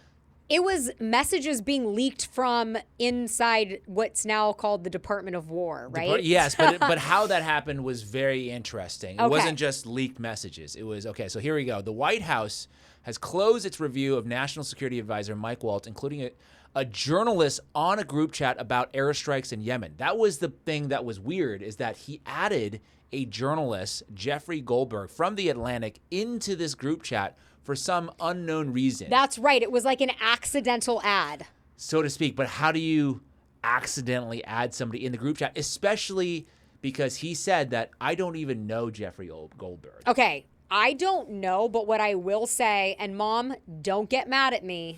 it was messages being leaked from inside what's now called the Department of War, right? Yes, but how that happened was very interesting. It Okay. wasn't just leaked messages. It was, okay, so here we go. The White House has closed its review of National Security Advisor Mike Waltz, including a journalist on a group chat about airstrikes in Yemen. That was the thing that was weird, is that he added a journalist, Jeffrey Goldberg, from The Atlantic into this group chat for some unknown reason. That's right. It was like an accidental ad, so to speak. But how do you accidentally add somebody in the group chat, especially because he said that I don't even know Jeffrey Goldberg. Okay, I don't know, but what I will say, and Mom, don't get mad at me.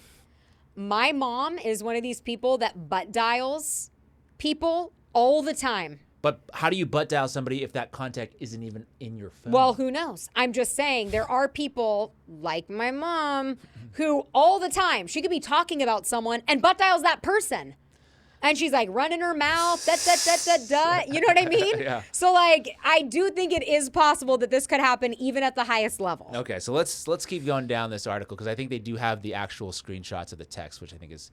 My mom is one of these people that butt dials people all the time. But how do you butt dial somebody if that contact isn't even in your phone? Well, who knows? I'm just saying there are people like my mom who all the time, she could be talking about someone and butt dials that person. And she's like running her mouth, you know what I mean? Yeah. So like, I do think it is possible that this could happen even at the highest level. Okay, so let's keep going down this article because I think they do have the actual screenshots of the text, which I think is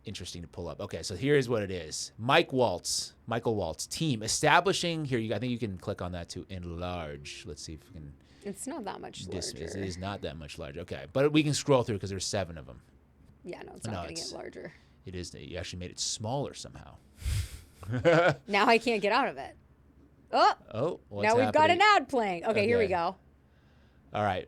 interesting to pull up. Okay, so here's what it is. Michael Waltz, team establishing here. I think you can click on that to enlarge. Let's see if we can. It's not that much larger. It is not that much larger. Okay, but we can scroll through because there's 7 of them. Yeah, no, it's not going to get larger. It is. You actually made it smaller somehow. Now I can't get out of it. Oh, what's now we've got happening? an ad playing. Okay, here we go. All right.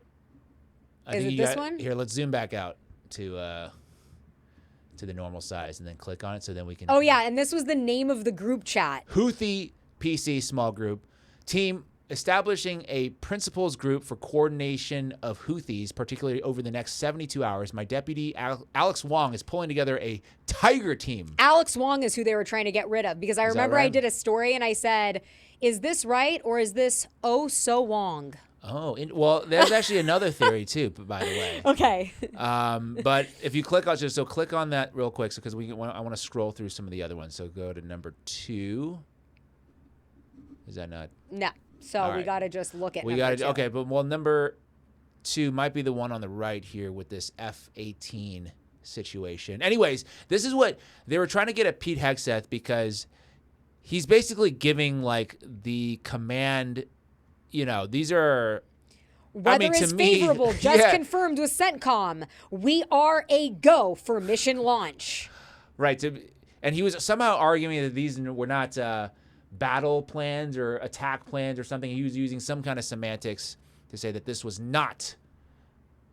Is it this one? Here, let's zoom back out to the normal size and then click on it so then we can. Oh yeah, and this was the name of the group chat. Houthi PC small group team establishing a principals group for coordination of Houthis, particularly over the next 72 hours. My deputy Alex Wong is pulling together a tiger team. Alex Wong is who they were trying to get rid of because I remember I did a story and I said, "Is this right or is this oh so Wong?" Oh, well, there's actually another theory too, by the way. Okay. But if you click on click on that real quick, because I want to scroll through some of the other ones. So go to number 2. Is that not? No. So we got to just look at. Okay, but number 2 might be the one on the right here with this F-18 situation. Anyways, this is what they were trying to get at Pete Hegseth because he's basically giving like the command. You know, these are. Weather is favorable. Just confirmed with CENTCOM. We are a go for mission launch. Right. And he was somehow arguing that these were not battle plans or attack plans or something. He was using some kind of semantics to say that this was not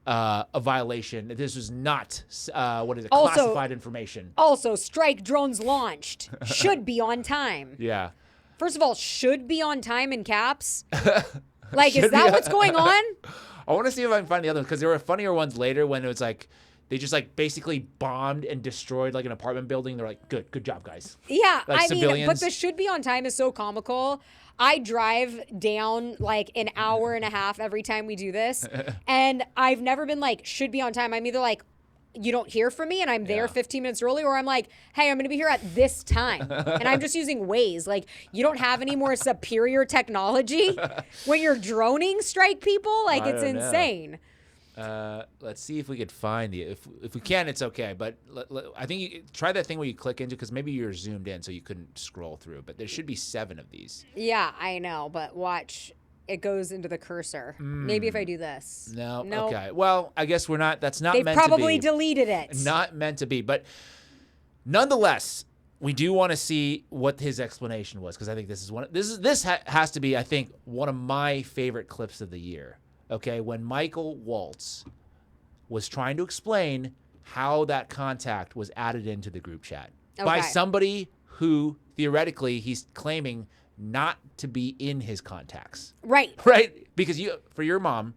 a violation. That this was not, classified information. Also, strike drones launched. Should be on time. Yeah. First of all, should be on time in caps. Like, is that what's going on? I want to see if I can find the other ones because there were funnier ones later when it was like they just like basically bombed and destroyed like an apartment building. They're like, good job, guys. Yeah, like I mean, but the should be on time is so comical. I drive down like an hour and a half every time we do this, and I've never been like should be on time. I'm either like, you don't hear from me and I'm there 15 minutes early, or I'm like, hey, I'm going to be here at this time. And I'm just using Waze. Like, you don't have any more superior technology when you're droning strike people? Like, it's insane. Let's see if we could find the, if we can, it's okay. But I think you try that thing where you click into, because maybe you're zoomed in so you couldn't scroll through. But there should be 7 of these. Yeah, I know. But watch. It goes into the cursor. Maybe if I do this. No. Okay. Well, I guess that's not meant to be. They probably deleted it. Not meant to be. But nonetheless, we do want to see what his explanation was, because I think this has to be, I think, one of my favorite clips of the year. Okay, when Michael Waltz was trying to explain how that contact was added into the group chat by somebody who theoretically he's claiming not to be in his contacts. Right. Because for your mom,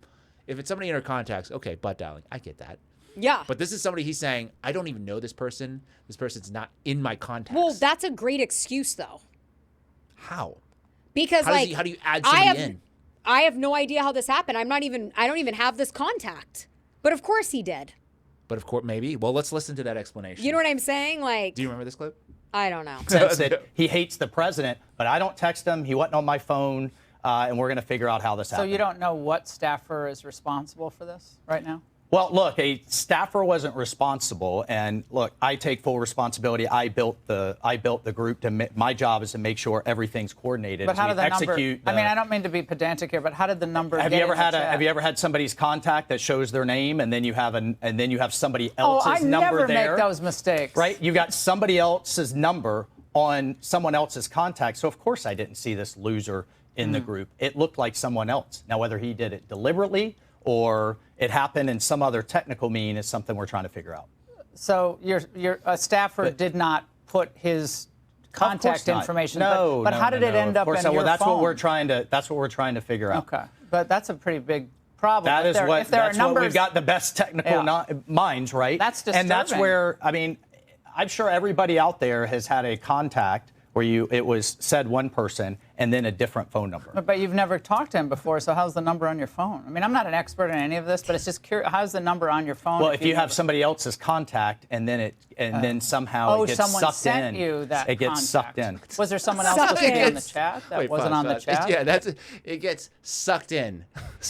if it's somebody in her contacts, okay, butt dialing, I get that. Yeah. But this is somebody he's saying, I don't even know this person. This person's not in my contacts. Well, that's a great excuse, though. How? Because how do you add somebody in? I have no idea how this happened. I don't even have this contact. But of course he did. But of course, maybe. Well, let's listen to that explanation. You know what I'm saying? Like, do you remember this clip? I don't know. Says that he hates the president, but I don't text him. He wasn't on my phone, and we're going to figure out how this happened. So you don't know what staffer is responsible for this right now? Well, look, a staffer wasn't responsible, and look, I take full responsibility. I built the group. My job is to make sure everything's coordinated. But how did the execute number? I mean, I don't mean to be pedantic here, but how did the number? Have you ever had somebody's contact that shows their name, and then you have somebody else's number there? I never make those mistakes. Right? You got somebody else's number on someone else's contact. So of course I didn't see this loser in the group. It looked like someone else. Now whether he did it deliberately or it happened in some other technical mean is something we're trying to figure out. So your staffer did not put his contact information. No, but how did it end up in your phone? That's what we're trying to figure out. Okay, but that's a pretty big problem. That's what we've got the best technical minds, right? That's disturbing. And that's where, I mean, I'm sure everybody out there has had a contact where it was said one person and then a different phone number. But you've never talked to him before, so how's the number on your phone? I mean, I'm not an expert in any of this, but it's just curious. How's the number on your phone? Well, if you have somebody else's contact and then somehow it gets someone sucked sent in, you that it gets sucked in. Was there someone else supposed to be on the chat that wasn't on the chat? Yeah, it gets sucked in.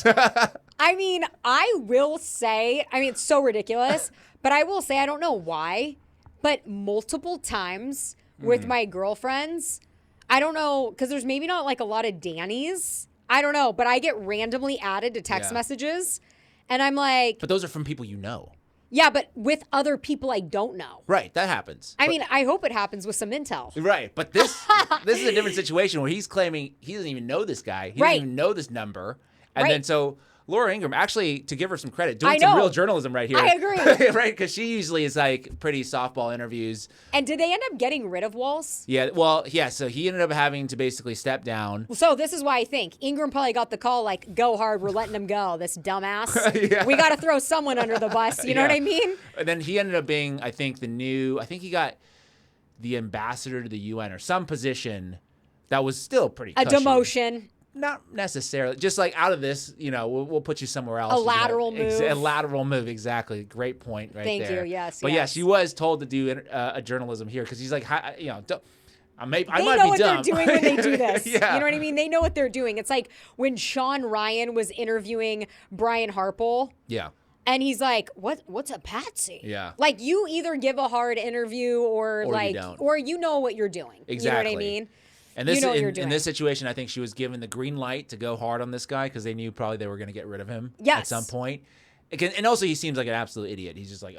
I mean, I will say, I mean, it's so ridiculous, but I will say, I don't know why, but multiple times with my girlfriends, I don't know, because there's maybe not like a lot of Danis. I don't know, but I get randomly added to text messages, and I'm like... But those are from people you know. Yeah, but with other people I don't know. Right, that happens. I mean, I hope it happens with some intel. Right, but this is a different situation where he's claiming he doesn't even know this guy. He doesn't even know this number. And then so... Laura Ingraham, actually, to give her some credit, doing some real journalism right here. I agree. Right? Because she usually is like pretty softball interviews. And did they end up getting rid of Walls? Yeah, well, yeah, so he ended up having to basically step down. So this is why I think Ingram probably got the call like, go hard, we're letting him go, this dumbass. We got to throw someone under the bus, you know what I mean? And then he ended up being, I think he got the ambassador to the UN or some position that was still pretty cushy. A demotion. Not necessarily. Just like out of this, we'll put you somewhere else. A lateral move. A lateral move, exactly. Great point right there. Thank you, yes. But yes, she was told to do a journalism here because he's like, I might be dumb. They know what they're doing when they do this. Yeah. You know what I mean? They know what they're doing. It's like when Sean Ryan was interviewing Brian Harple. Yeah. And he's like, what's a patsy? Yeah. Like, you either give a hard interview or like, you don't. or you know what you're doing. Exactly. You know what I mean? And this, you know what you're doing. In this situation, I think she was given the green light to go hard on this guy because they knew probably they were going to get rid of him at some point. And also, he seems like an absolute idiot. He's just like,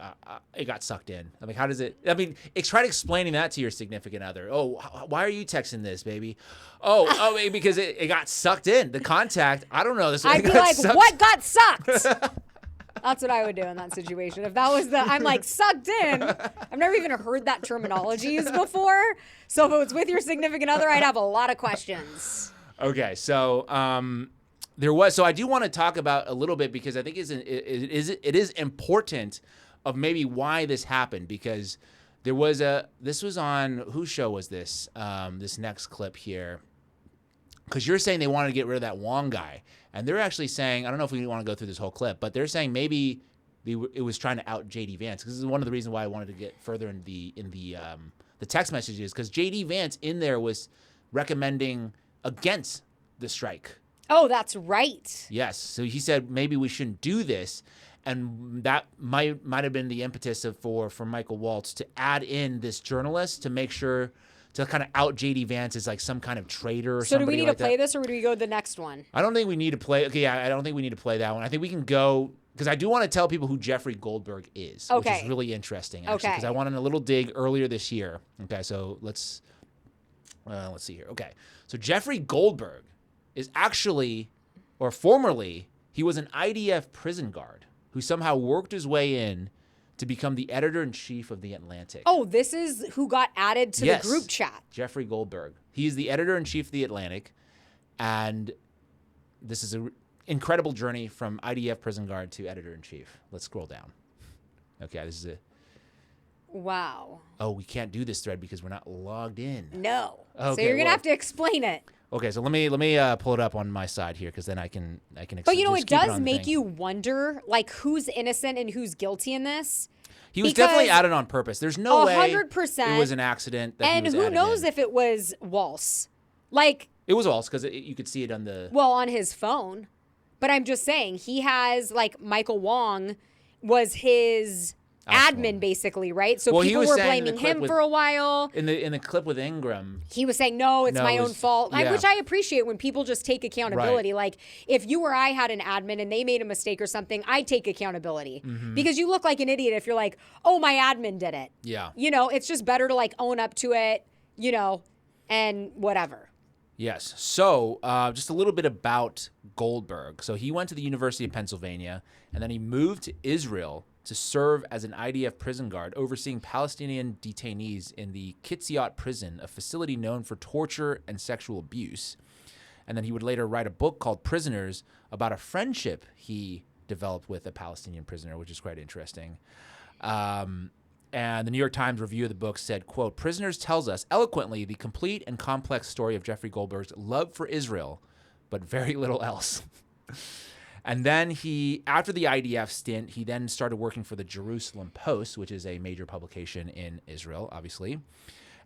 it got sucked in. I mean, how does it? I mean, try explaining that to your significant other. Oh, why are you texting this, baby? Oh, because it got sucked in. The contact, I don't know. I'd be like, what got sucked? That's what I would do in that situation. If that was I'm like, sucked in. I've never even heard that terminology used before. So if it was with your significant other, I'd have a lot of questions. Okay, so so I do want to talk about a little bit because I think it is important of maybe why this happened because this was on, whose show was this? This next clip here. Because you're saying they wanted to get rid of that Wong guy. And they're actually saying, I don't know if we want to go through this whole clip, but they're saying maybe it was trying to out JD Vance. Because this is one of the reasons why I wanted to get further in the text messages. Because JD Vance in there was recommending against the strike. Oh, that's right. Yes. So he said maybe we shouldn't do this. And that might have been the impetus for Michael Waltz to add in this journalist to make sure to kind of out JD Vance as like some kind of traitor or something. So do we need to play this or do we go to the next one? I don't think we need to play. Okay, yeah, I don't think we need to play that one. I think we can go because I do want to tell people who Jeffrey Goldberg is, which is really interesting actually. Because I went on a little dig earlier this year. Okay, so let's see here. Okay, so Jeffrey Goldberg is actually, or formerly, he was an IDF prison guard who somehow worked his way in to become the editor-in-chief of The Atlantic. Oh, this is who got added to the group chat. Jeffrey Goldberg. He's the editor-in-chief of The Atlantic, and this is an incredible journey from IDF prison guard to editor-in-chief. Let's scroll down. Okay, this is it. Wow. Oh, we can't do this thread because we're not logged in. No. So Okay, you're going to well- have to explain it. Okay, so let me pull it up on my side here because then I can But you know, just it keep does on the make thing. you wonder, like, who's innocent and who's guilty in this. He was definitely because added on purpose. There's no way 100%. it was an accident. That he And was who added knows in. if it was Waltz. Like, It was false because you could see it on the. well, on his phone. But I'm just saying, he has, like, Michael Wong was his admin, basically, right? So Well, he people was were saying in the blaming clip him with- for a while. In the clip with Ingram, He was saying, no, it's No, my it own was- fault, yeah. which I appreciate when people just take accountability. Like, if you or I had an admin and they made a mistake or something, I'd take accountability. Because you look like an idiot if you're like, oh, my admin did it. yeah. You know, it's just better to, like, own up to it, you know, and whatever. Yes. So, just a little bit about Goldberg. So he went to the University of Pennsylvania, and then he moved to Israel to serve as an IDF prison guard, overseeing Palestinian detainees in the PSYOP prison, a facility known for torture and sexual abuse. And then he would later write a book called Prisoners about a friendship he developed with a Palestinian prisoner, which is quite interesting. And the New York Times review of the book said, quote, Prisoners tells us eloquently the complete and complex story of Jeffrey Goldberg's love for Israel, but very little else. And then after the IDF stint, he then started working for the Jerusalem Post, which is a major publication in Israel, obviously.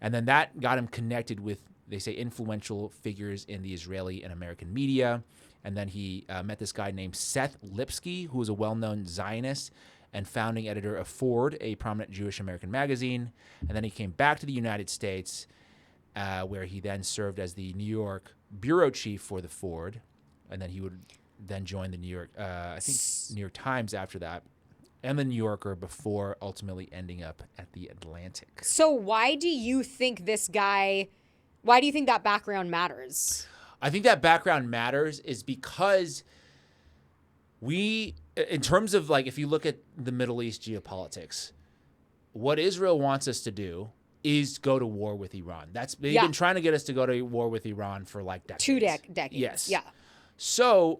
And then that got him connected with, they say, influential figures in the Israeli and American media. And then he met this guy named Seth Lipsky, who was a well-known Zionist and founding editor of Ford, a prominent Jewish American magazine. And then he came back to the United States, where he then served as the New York bureau chief for the Ford. And then he would then join the New York Times after that, and the New Yorker before ultimately ending up at the Atlantic. So why do you think that background matters? I think that background matters is because in terms of, like, if you look at the Middle East geopolitics, what Israel wants us to do is go to war with Iran. They've been trying to get us to go to war with Iran for like decades. 2 decades. Yes. Yeah. So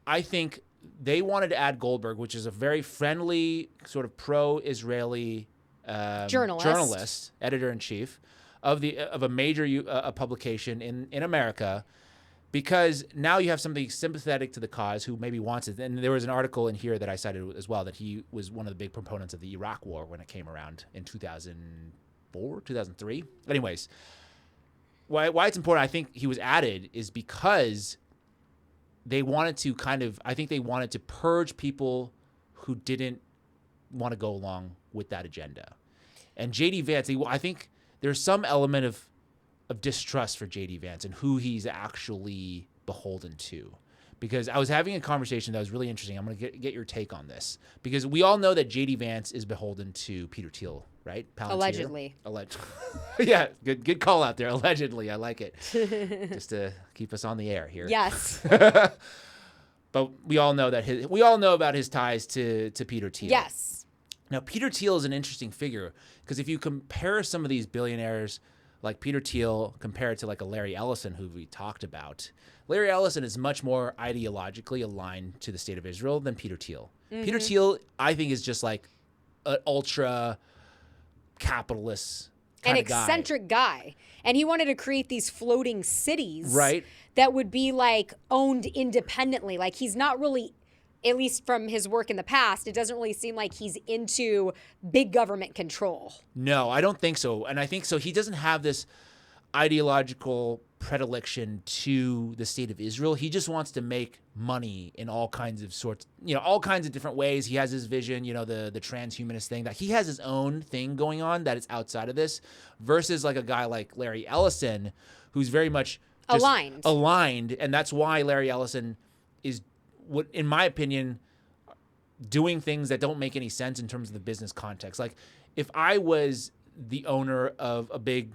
I think they wanted to add Goldberg, which is a very friendly, sort of pro-Israeli journalist, editor-in-chief of a major publication in America, because now you have somebody sympathetic to the cause who maybe wants it. And there was an article in here that I cited as well that he was one of the big proponents of the Iraq War when it came around in 2004, 2003. Anyways, why it's important, I think he was added, is because they wanted to purge people who didn't want to go along with that agenda. And J.D. Vance, I think there's some element of distrust for J.D. Vance and who he's actually beholden to. Because I was having a conversation that was really interesting. I'm going to get your take on this. Because we all know that J.D. Vance is beholden to Peter Thiel, right? Palantir. Allegedly. Yeah, good call out there. Allegedly, I like it. Just to keep us on the air here. Yes. But we all know about his ties to Peter Thiel. Yes. Now, Peter Thiel is an interesting figure because if you compare some of these billionaires like Peter Thiel compared to like a Larry Ellison, who we talked about, Larry Ellison is much more ideologically aligned to the state of Israel than Peter Thiel. Mm-hmm. Peter Thiel, I think, is just like an ultra capitalist an kind of eccentric guy. And he wanted to create these floating cities right, that would be like owned independently. Like he's not really, at least from his work in the past, it doesn't really seem like he's into big government control. No, I don't think so. And I think so he doesn't have this ideological predilection to the state of Israel. He just wants to make money in all kinds of all kinds of different ways. He has his vision, the transhumanist thing, that he has his own thing going on that is outside of this, versus like a guy like Larry Ellison, who's very much just aligned. And that's why Larry Ellison is, in my opinion, doing things that don't make any sense in terms of the business context. Like if I was the owner of a big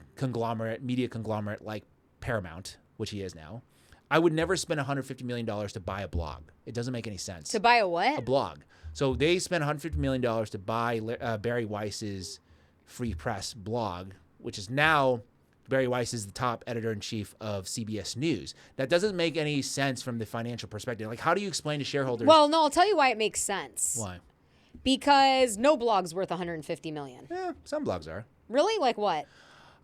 media conglomerate like Paramount, which he is now, I would never spend $150 million to buy a blog. It doesn't make any sense. To buy a what? A blog. So they spent $150 million to buy Barry Weiss's Free Press blog, which is now Barry Weiss is the top editor-in-chief of CBS News. That doesn't make any sense from the financial perspective. Like, how do you explain to shareholders? Well, no, I'll tell you why it makes sense. Why? Because no blog's worth 150 million. Yeah, some blogs are. Really? Like what?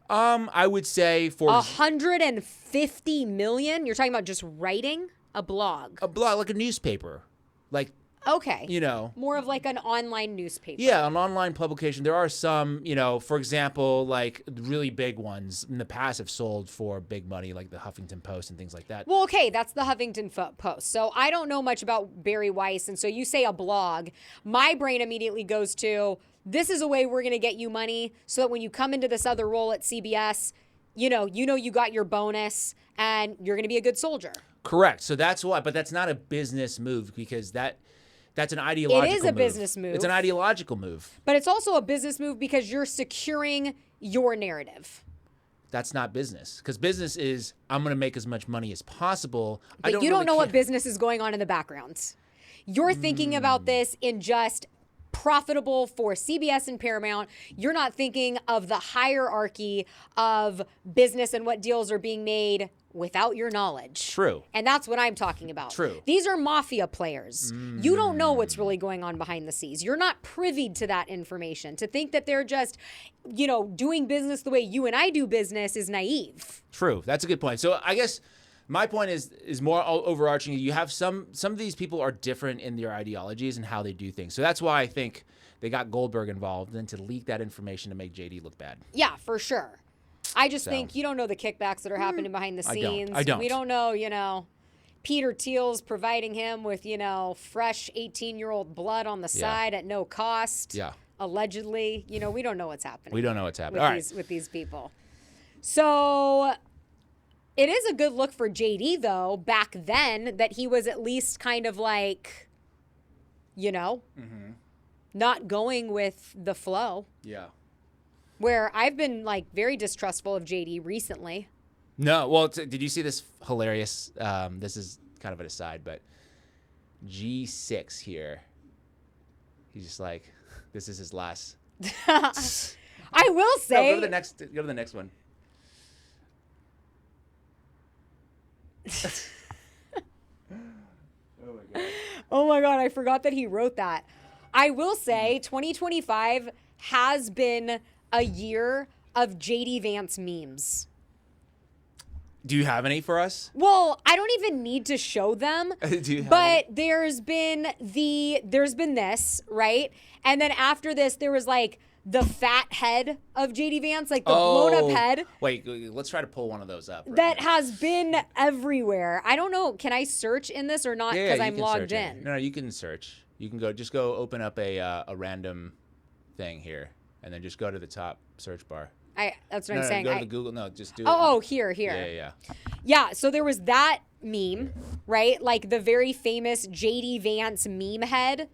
I would say for 150 million? You're talking about just writing a blog? a blog, like a newspaper, like, Okay. you know. More of like an online newspaper. Yeah, an online publication. There are some, you know, for example, like really big ones in the past have sold for big money, like the Huffington Post and things like that. Well, okay, that's the Huffington Post. So I don't know much about Barry Weiss, and so you say a blog, my brain immediately goes to, this is a way we're going to get you money so that when you come into this other role at CBS, you know you got your bonus and you're going to be a good soldier. Correct. So that's why, but that's not a business move because that's an ideological move. It is a business move. It's an ideological move. But it's also a business move because you're securing your narrative. That's not business. Because business is, I'm going to make as much money as possible. But you don't know what business is going on in the background. You're thinking about this in just profitable for CBS and Paramount. You're not thinking of the hierarchy of business and what deals are being made without your knowledge. True. And that's what I'm talking about. True. These are mafia players. You don't know what's really going on behind the scenes. You're not privy to that information. To think that they're just, you know, doing business the way you and I do business is naive. True. That's a good point. So I guess my point is more overarching. You have some of these people are different in their ideologies and how they do things. So that's why I think they got Goldberg involved and to leak that information to make JD look bad. Yeah, for sure. I just think you don't know the kickbacks that are happening behind the scenes. I don't. We don't know, you know, Peter Thiel's providing him with, you know, fresh 18-year-old blood on the side at no cost. Yeah. Allegedly. You know, we don't know what's happening. We don't know what's happening. With these people. So it is a good look for JD, though, back then, that he was at least kind of like, you know, not going with the flow. Yeah. Where I've been like very distrustful of JD recently. No, well, did you see this hilarious? This is kind of an aside, but G6 here. He's just like, this is his last. I will say. No, go to the next one. Oh my god. Oh my god, I forgot that he wrote that. I will say 2025 has been a year of JD Vance memes. Do you have any for us? Well, I don't even need to show them. Do you have but there's been this, right? And then after this, there was like the fat head of JD Vance, like the blown up head. Wait, let's try to pull one of those up. That has been everywhere. I don't know. Can I search in this or not? Because I'm logged in. No, you can search. You can just go open up a random thing here, and then just go to the top search bar. That's what I'm saying. Go to the Google. No, just do it. Oh, here. Yeah. Yeah, so there was that meme, right? Like the very famous JD Vance meme head.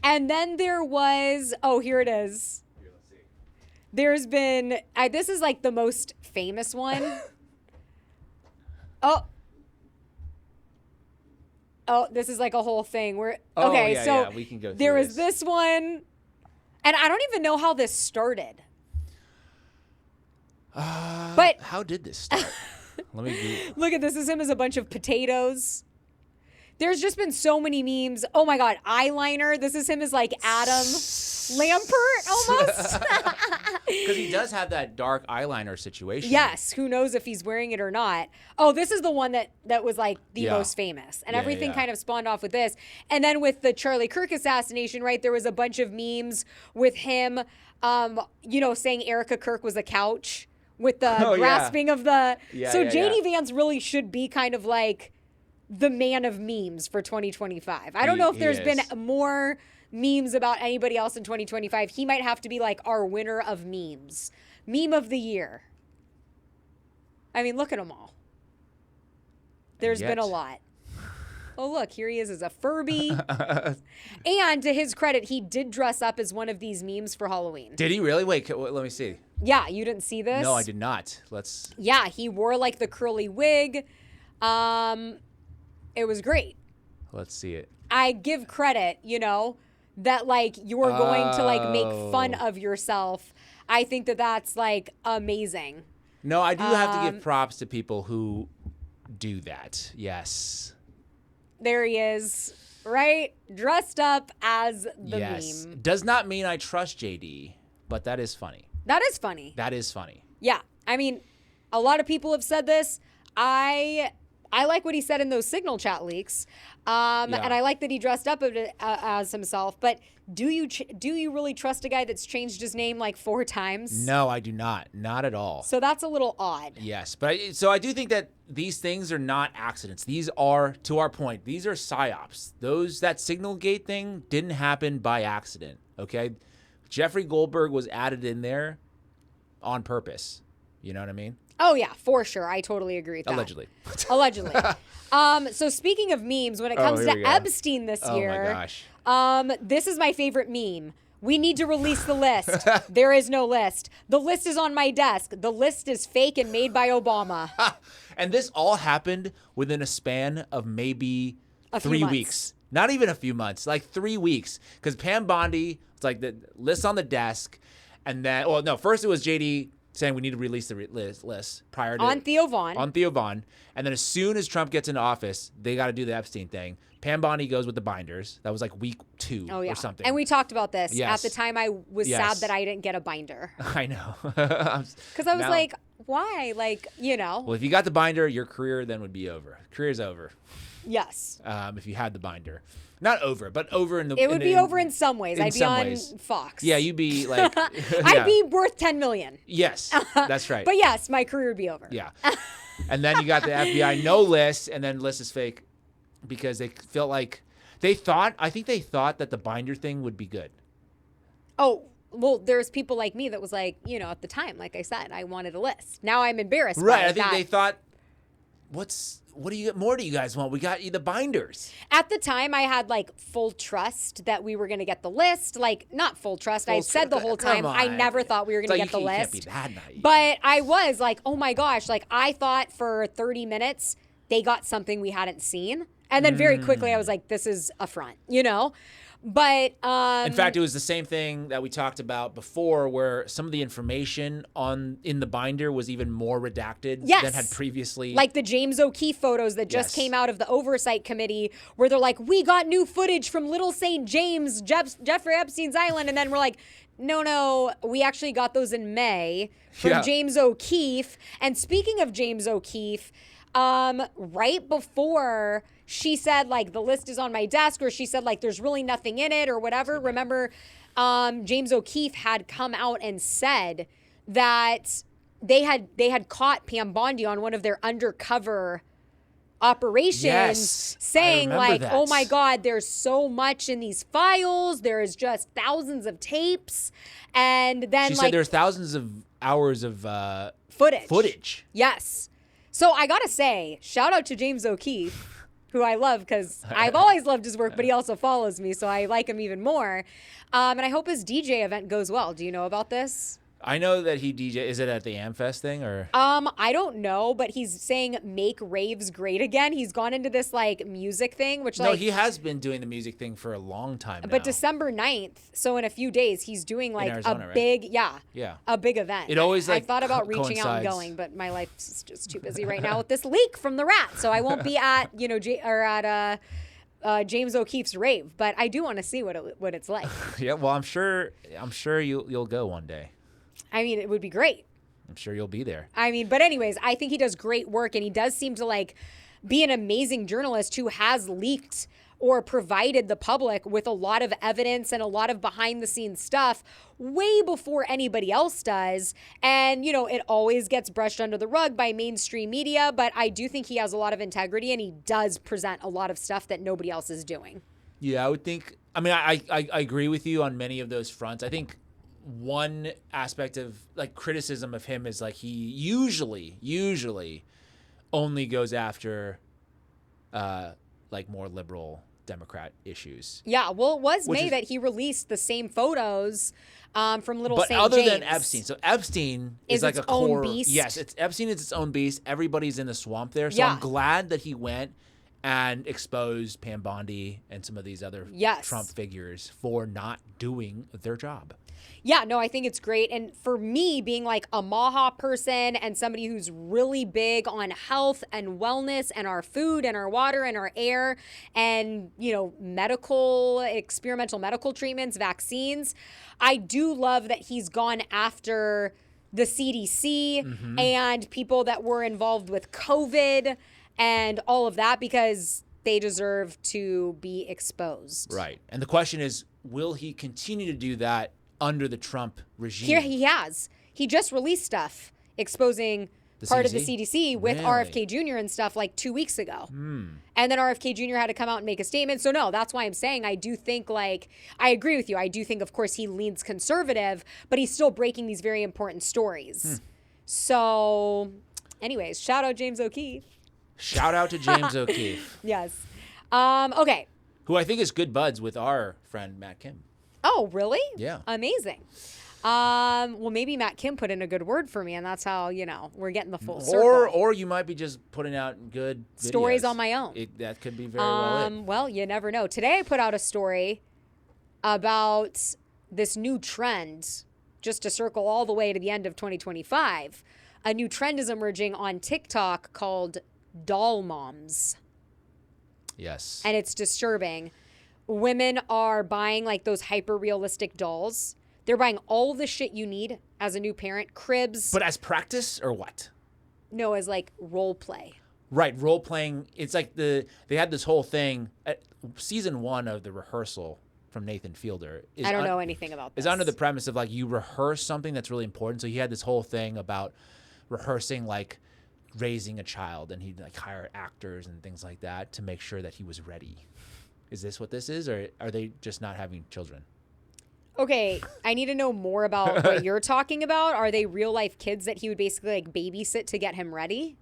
And then there was, here it is. Here, let's see. There's been, this is like the most famous one. This is like a whole thing where, we can go through there was this one. And I don't even know how this started. But how did this start? Let me look at this. This is him as a bunch of potatoes. There's just been so many memes. Oh my god, eyeliner. This is him as like Adam Lampert almost. Because he does have that dark eyeliner situation. Yes, who knows if he's wearing it or not. Oh, this is the one that was like the most famous. And everything kind of spawned off with this. And then with the Charlie Kirk assassination, right, there was a bunch of memes with him saying Erica Kirk was a couch with the grasping of the JD Vance really should be kind of like the man of memes for 2025. I don't know if there's been more memes about anybody else in 2025. He might have to be like our winner of memes. Meme of the year. I mean, look at them all. There's been a lot. Oh, look, here he is as a Furby. And to his credit, he did dress up as one of these memes for Halloween. Did he really? Wait, let me see. Yeah, you didn't see this? No, I did not. Yeah, he wore like the curly wig. It was great. Let's see it. I give credit, that like you're going to like make fun of yourself. I think that that's like amazing. No, I do have to give props to people who do that. Yes. There he is. right? Dressed up as the Yes. meme. Does not mean I trust JD, but that is funny. That is funny. That is funny. Yeah. I mean, a lot of people have said this. I like what he said in those Signal chat leaks. And I like that he dressed up as himself. But do you really trust a guy that's changed his name like 4 times? No, I do not. Not at all. So that's a little odd. Yes, but I do think that these things are not accidents. These are, to our point, these are PSYOPs. That SignalGate thing didn't happen by accident, okay? Jeffrey Goldberg was added in there on purpose. You know what I mean? Oh, yeah, for sure. I totally agree with that. Allegedly. Allegedly. So speaking of memes, when it comes here to we go. Epstein this year, Oh, my gosh. this is my favorite meme. We need to release the list. There is no list. The list is on my desk. The list is fake and made by Obama. And this all happened within a span of maybe A few 3 months. weeks. Not even a few months, like 3 weeks. Because Pam Bondi, it's like the list on the desk. And then, well, no, first it was JD saying we need to release the list prior to On Theo Vaughn. On Theo Vaughn. And then as soon as Trump gets into office, they got to do the Epstein thing. Pam Bondi goes with the binders. That was like week 2 or something. And we talked about this. Yes. At the time, I was Yes. sad that I didn't get a binder. I know. Because I was like, why? Like, well, if you got the binder, your career then would be over. Career's over. Yes. If you had the binder. Not over, but over in the... It would be over in some ways. I'd be on Fox. Yeah, you'd be like... I'd be worth $10 million. Yes, that's right. But yes, my career would be over. Yeah. And then you got the FBI no list, and then list is fake because they felt like... I think they thought that the binder thing would be good. Oh, well, there's people like me that was like, at the time, like I said, I wanted a list. Now I'm embarrassed. Right, by I think that. they thought, what do you more do you guys want? We got you the binders. At the time, I had like full trust that we were going to get the list. Like, not full trust. I said the whole time, I never thought we were going to get the list. You can't be that naive. But I was like, oh my gosh. Like, I thought for 30 minutes, they got something we hadn't seen. And then very quickly, I was like, this is a front, But in fact, it was the same thing that we talked about before, where some of the information in the binder was even more redacted than had previously. Like the James O'Keefe photos that just came out of the Oversight Committee, where they're like, we got new footage from Little St. James, Jeffrey Epstein's Island. And then we're like, no, we actually got those in May from James O'Keefe. And speaking of James O'Keefe, right before she said, like, the list is on my desk, or she said, like, there's really nothing in it or whatever. Remember, James O'Keefe had come out and said that they had caught Pam Bondi on one of their undercover operations, saying like, that. oh my God, there's so much in these files. There is just thousands of tapes. And then she said there's thousands of hours of footage. Yes. So I got to say, shout out to James O'Keefe, who I love because I've always loved his work, but he also follows me, so I like him even more. And I hope his DJ event goes well. Do you know about this? I know that he DJ. Is it at the AmFest thing or? I don't know, but he's saying make raves great again. He's gone into this like music thing, which No, he has been doing the music thing for a long time now. But December 9th, so in a few days, he's doing like Arizona, a big, a big event. It always I thought about reaching out and going, but my life's just too busy right now with this leak from the rat, so I won't be at James O'Keefe's rave. But I do want to see what it's like. Yeah, well, I'm sure you'll go one day. I mean, it would be great. I'm sure you'll be there. I mean, but anyways, I think he does great work, and he does seem to like be an amazing journalist who has leaked or provided the public with a lot of evidence and a lot of behind the scenes stuff way before anybody else does. And, it always gets brushed under the rug by mainstream media, but I do think he has a lot of integrity, and he does present a lot of stuff that nobody else is doing. Yeah, I would think, I agree with you on many of those fronts. I think one aspect of like criticism of him is like he usually only goes after like more liberal Democrat issues. Yeah, well, it was May that he released the same photos from Little St. James. But other than Epstein, so Epstein is like its a core own beast. Yes, Epstein is its own beast. Everybody's in the swamp there. So I'm glad that he went and exposed Pam Bondi and some of these other Trump figures for not doing their job. Yeah, no, I think it's great. And for me, being like a Maha person and somebody who's really big on health and wellness and our food and our water and our air and, experimental medical treatments, vaccines, I do love that he's gone after the CDC and people that were involved with COVID and all of that, because they deserve to be exposed. Right. And the question is, will he continue to do that under the Trump regime? Here he has. He just released stuff exposing part of the CDC with Really? RFK Jr. and stuff like 2 weeks ago. And then RFK Jr. had to come out and make a statement. So no, that's why I'm saying I do think, like, I agree with you. I do think, of course, he leans conservative, but he's still breaking these very important stories. So anyways, shout out James O'Keefe. Shout out to James O'Keefe. Yes. Okay. Who I think is good buds with our friend Matt Kim. Oh, really? Yeah. Amazing. Well, maybe Matt Kim put in a good word for me, and that's how, we're getting the full circle. Or you might be just putting out good stories videos. on my own. That could be very well it. Well, you never know. Today I put out a story about this new trend, just to circle all the way to the end of 2025. A new trend is emerging on TikTok called doll moms. Yes. And it's disturbing. Women are buying like those hyper realistic dolls. They're buying all the shit you need as a new parent, cribs. But as practice or what? No, as like role play. Right, role playing. It's like they had this whole thing at season 1 of The Rehearsal from Nathan Fielder. I don't know anything about this. Is under the premise of like you rehearse something that's really important. So he had this whole thing about rehearsing like raising a child, and he'd like hire actors and things like that to make sure that he was ready. Is this what this is, or are they just not having children? Okay, I need to know more about what you're talking about. Are they real life kids that he would basically like babysit to get him ready?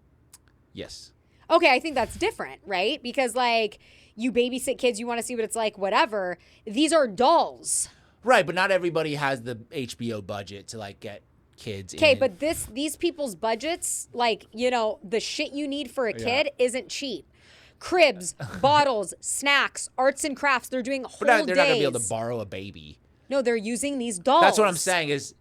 Yes. Okay, I think that's different, right? Because like you babysit kids, you want to see what it's like, whatever. These are dolls. Right, but not everybody has the HBO budget to like get kids. Okay, but these people's budgets, like, the shit you need for a kid isn't cheap. Cribs, bottles, snacks, arts and crafts. They're doing whole But they're not going to be able days. to borrow a baby. No, they're using these dolls. That's what I'm saying is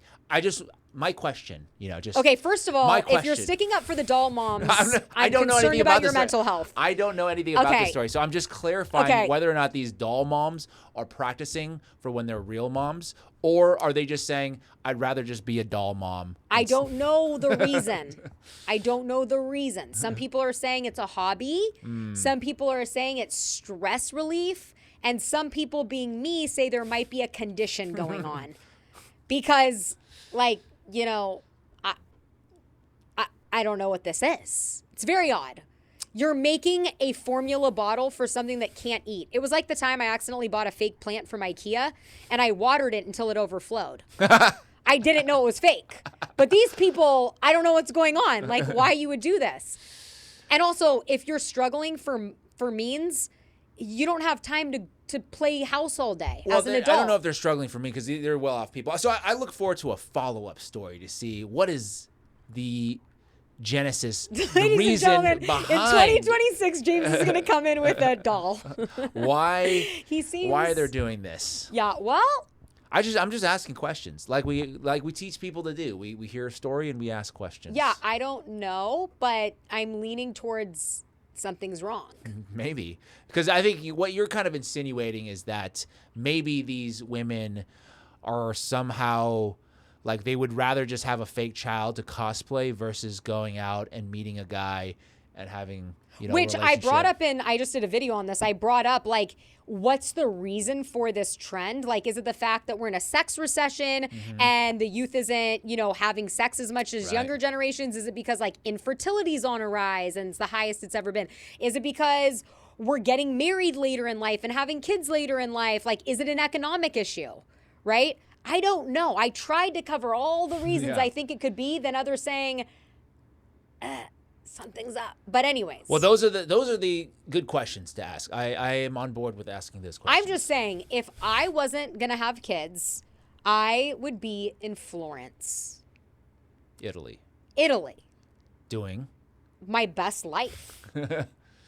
my question, just. Okay, first of all, my if you're question. sticking up for the doll moms, I don't know concerned anything about about your this mental health. I don't know anything about Okay. this story. So I'm just clarifying Okay. whether or not these doll moms are practicing for when they're real moms, or are they just saying, I'd rather just be a doll mom. I don't know the reason. I don't know the reason. Some people are saying it's a hobby. Some people are saying it's stress relief. And some people, being me, say there might be a condition going on. Because, like, I don't know what this is. It's very odd. You're making a formula bottle for something that can't eat. It was like the time I accidentally bought a fake plant from IKEA and I watered it until it overflowed. I didn't know it was fake. But these people, I don't know what's going on. Like, why you would do this. And also, if you're struggling for means, you don't have time to play house all day as an adult. I don't know if they're struggling for me because they're well-off people. So I look forward to a follow-up story to see what is the genesis, the Ladies reason and gentlemen, behind in 2026, James is going to come in with a doll. why Why they're doing this. Yeah, well, I'm just asking questions like we teach people to do. We hear a story and we ask questions. yeah, I don't know, but I'm leaning towards something's wrong. Maybe. Because I think what you're kind of insinuating is that maybe these women are somehow like they would rather just have a fake child to cosplay versus going out and meeting a guy and having, Which a I brought relationship. up I just did a video on this. I brought up, like, what's the reason for this trend? Like, is it the fact that we're in a sex recession and the youth isn't, having sex as much as Right. younger generations? Is it because, like, infertility's on a rise and it's the highest it's ever been? Is it because we're getting married later in life and having kids later in life? Like, is it an economic issue, right? I don't know. I tried to cover all the reasons Yeah. I think it could be. Then others saying, something's up. But anyways. Well, those are the good questions to ask. I am on board with asking this question. I'm just saying, if I wasn't going to have kids, I would be in Florence, Italy Italy. doing. My best life.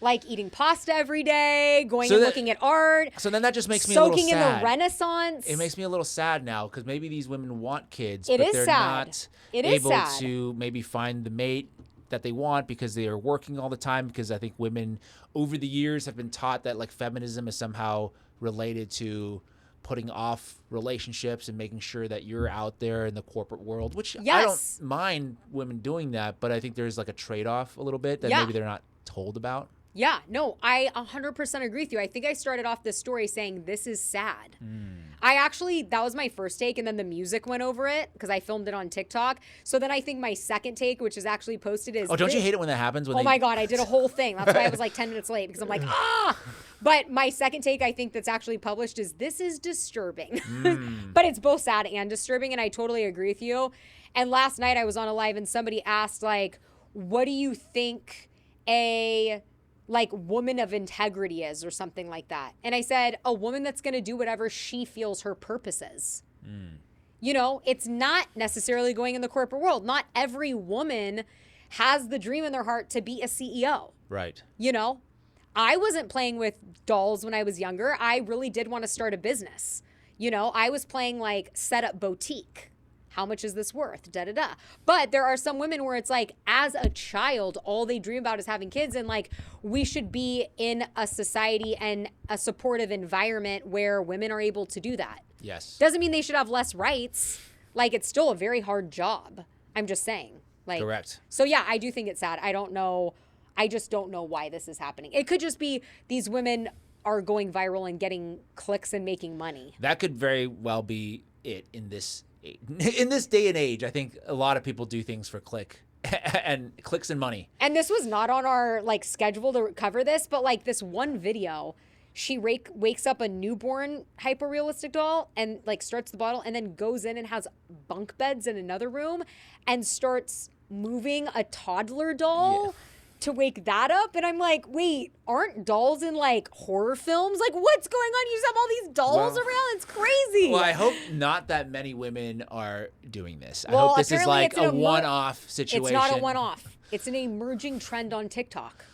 like eating pasta every day, going and looking at art. So then that just makes me a little sad. Soaking in the Renaissance. It makes me a little sad now because maybe these women want kids, It but is they're sad. not It is able sad. to maybe find the mate that they want because they are working all the time. Because I think women over the years have been taught that like feminism is somehow related to putting off relationships and making sure that you're out there in the corporate world, which I Yes. don't mind women doing that, but I think there's like a trade-off a little bit that Yeah. maybe they're not told about. Yeah, no, I 100% agree with you. I think I started off this story saying this is sad. That was my first take, and then the music went over it because I filmed it on TikTok. So then I think my second take, which is actually posted, is Oh, don't you hate it when that happens? When oh my God, I did a whole thing. That's why I was like 10 minutes late because I'm like, ah! But my second take, I think that's actually published is this is disturbing. But it's both sad and disturbing, and I totally agree with you. And last night I was on a live and somebody asked, like, what do you think a like woman of integrity is or something like that? And I said, a woman that's going to do whatever she feels her purpose is. You know, it's not necessarily going in the corporate world. Not every woman has the dream in their heart to be a CEO. Right. You know, I wasn't playing with dolls when I was younger. I really did want to start a business. You know, I was playing like set up boutique. How much is this worth? Da da da. But there are some women where it's like, as a child, all they dream about is having kids, and like we should be in a society and a supportive environment where women are able to do that. Yes. Doesn't mean they should have less rights. Like, it's still a very hard job. I'm just saying. Like, Correct. So yeah, I do think it's sad. I don't know. I just don't know why this is happening. It could just be these women are going viral and getting clicks and making money. That could very well be it in this day and age. I think a lot of people do things for clicks and money. And this was not on our like schedule to cover this, but like this one video, she wakes up a newborn hyper-realistic doll and like starts the bottle and then goes in and has bunk beds in another room and starts moving a toddler doll to wake that up. And I'm like, wait, aren't dolls in like horror films? Like, what's going on? You just have all these dolls around. It's crazy. Well, I hope not that many women are doing this. I Well, hope this is apparently like it's a an one-off situation. It's not a one-off. It's an emerging trend on TikTok.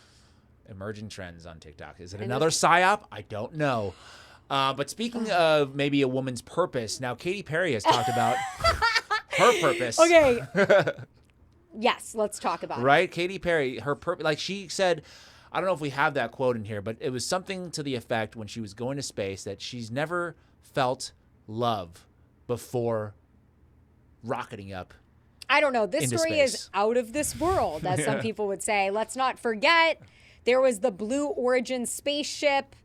Emerging trends on TikTok. Is it another PSYOP? I don't know. But speaking of maybe a woman's purpose, now Katy Perry has talked about her purpose. Okay. Yes, let's talk about it. Right? Katy Perry, her purpose, like she said, I don't know if we have that quote in here, but it was something to the effect when she was going to space that she's never felt love before rocketing up. I don't know. This into story space. is out of this world, as some people would say. Let's not forget there was the Blue Origin spaceship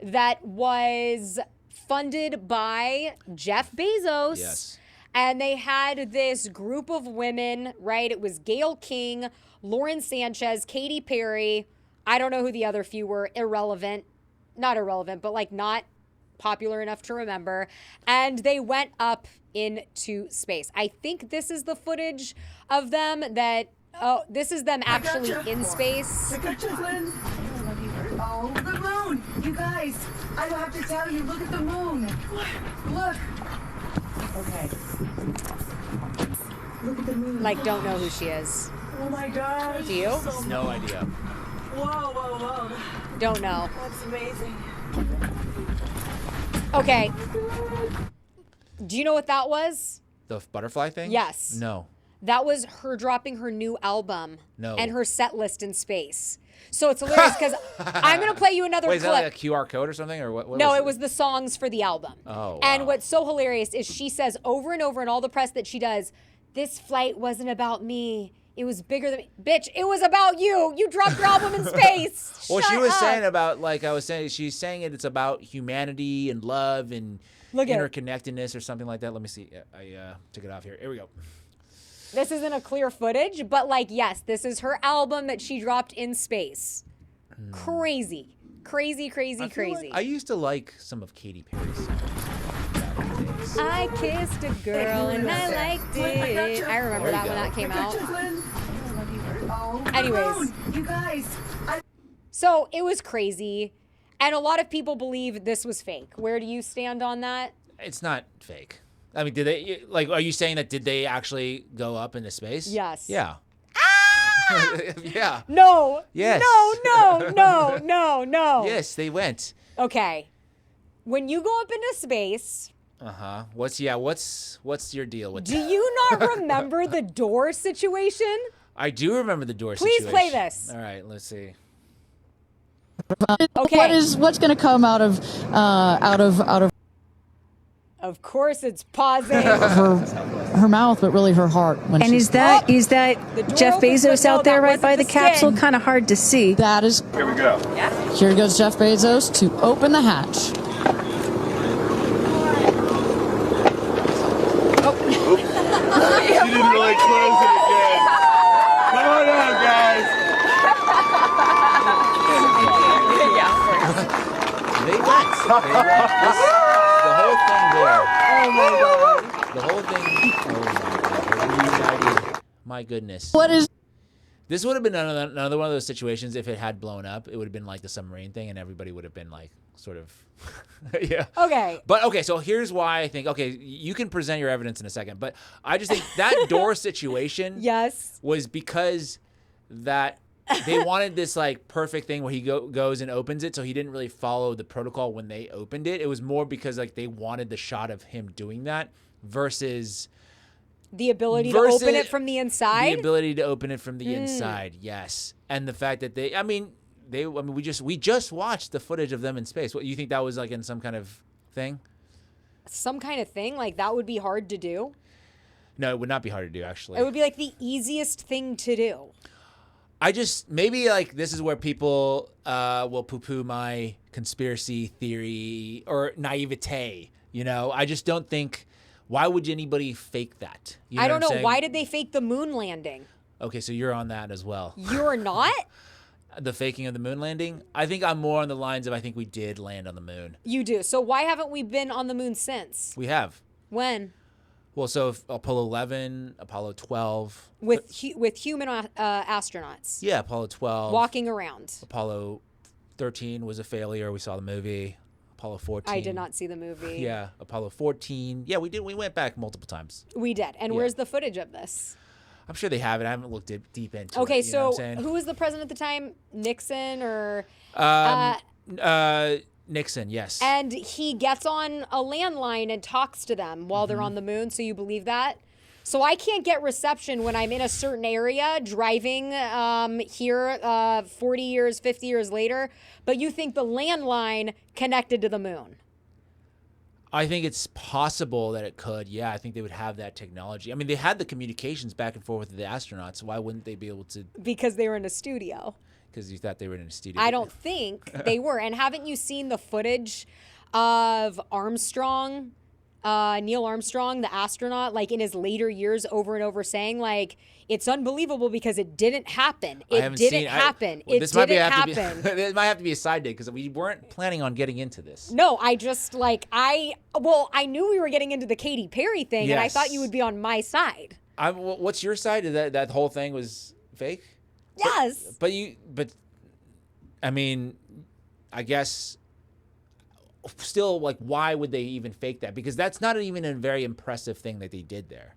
that was funded by Jeff Bezos. Yes. And they had this group of women, right? It was Gayle King, Lauren Sanchez, Katy Perry. I don't know who the other few were. Not irrelevant, but like not popular enough to remember. And they went up into space. I think this is the footage of them this is them actually in space. I got you, Glenn. Oh, the moon. You guys, I don't have to tell you. Look at the moon. Look. Okay. Look at the moon. Like, don't know who she is. Oh my gosh. Do you? No idea. Whoa, whoa, whoa. Don't know. That's amazing. Okay. Do you know what that was? The butterfly thing? Yes. No. That was her dropping her new album. No. And her set list in space. So it's hilarious because I'm going to play you another Wait, is clip. that like a QR code or something? Or what No, was it was the songs for the album. Oh, And wow. what's so hilarious is she says over and over in all the press that she does, this flight wasn't about me. It was bigger than me. Bitch, it was about you. You dropped your album in space. Well, Shut she was up. saying about, like I was saying, she's saying it's about humanity and love and Look at it. interconnectedness or something like that. Let me see. I took it off here. Here we go. This isn't a clear footage, but like, yes, this is her album that she dropped in space. Crazy. Crazy, crazy, I feel like crazy. I used to like some of Katy Perry's songs back in the days. I kissed a girl and I liked it. I remember that when that came out. Oh, the Anyways. moon. You guys, So it was crazy. And a lot of people believe this was fake. Where do you stand on that? It's not fake. I mean, did they, like, are you saying that did they actually go up into space? Yes. Yeah. Yeah. No. Yes. No. Yes, they went. Okay. When you go up into space, What's your deal with do that? you not remember the door situation? I do remember the door Please situation. play this. All right, let's see. Okay. What's going to come out of Of course it's pausing. her mouth, but really her heart? And is that The door Jeff opens, but Bezos no, out there that right wasn't by the the capsule? skin. Kind of hard to see. That is. Here we go. Here goes Jeff Bezos to open the hatch. She didn't really close it again. Come on out, guys. They went. The whole thing there. Oh my god. The whole thing. Oh my god. Reunited. My goodness. What is? This would have been another one of those situations if it had blown up. It would have been like the submarine thing, and everybody would have been like, sort of, yeah. Okay. But okay, so here's why I think. Okay, you can present your evidence in a second, but I just think that door situation. Yes. Was because that they wanted this like perfect thing where he goes and opens it, so he didn't really follow the protocol when they opened it. It was more because like they wanted the shot of him doing that versus. The ability to open it from the inside? The ability to open it from the inside, yes. And the fact that we just watched the footage of them in space. What, you think that was like in some kind of thing? Some kind of thing? Like that would be hard to do? No, it would not be hard to do, actually. It would be like the easiest thing to do. Maybe like this is where people will poo-poo my conspiracy theory or naivete, you know? I just don't think... Why would anybody fake that? You know I don't know. what I'm saying? Why did they fake the moon landing? Okay, so you're on that as well. You're not? The faking of the moon landing? I think I'm more on the lines of I think we did land on the moon. You do. So why haven't we been on the moon since? We have. When? Well, so Apollo 11, Apollo 12. With human astronauts. Yeah, Apollo 12. Walking around. Apollo 13 was a failure. We saw the movie. Apollo 14. I did not see the movie. Yeah, Apollo 14. Yeah, we did. We went back multiple times. We did. And where's the footage of this? I'm sure they have it. I haven't looked deep into it. Okay, you know so what I'm saying? who was the president at the time? Nixon or? Nixon, yes. And he gets on a landline and talks to them while they're on the moon. So you believe that? So I can't get reception when I'm in a certain area driving here 40 years, 50 years later. But you think the landline connected to the moon? I think it's possible that it could. Yeah, I think they would have that technology. I mean, they had the communications back and forth with the astronauts. Why wouldn't they be able to? Because they were in a studio. Because you thought they were in a studio. I don't think they were. And haven't you seen the footage of Armstrong? Neil Armstrong, the astronaut, like in his later years over and over saying like, it's unbelievable because it didn't happen. It didn't happen. It didn't happen. It might have to be a side day because we weren't planning on getting into this. No, I just like, I knew we were getting into the Katy Perry thing and I thought you would be on my side. What's your side? That whole thing was fake? Yes. But I mean, I guess... Still, like, why would they even fake that? Because that's not even a very impressive thing that they did there.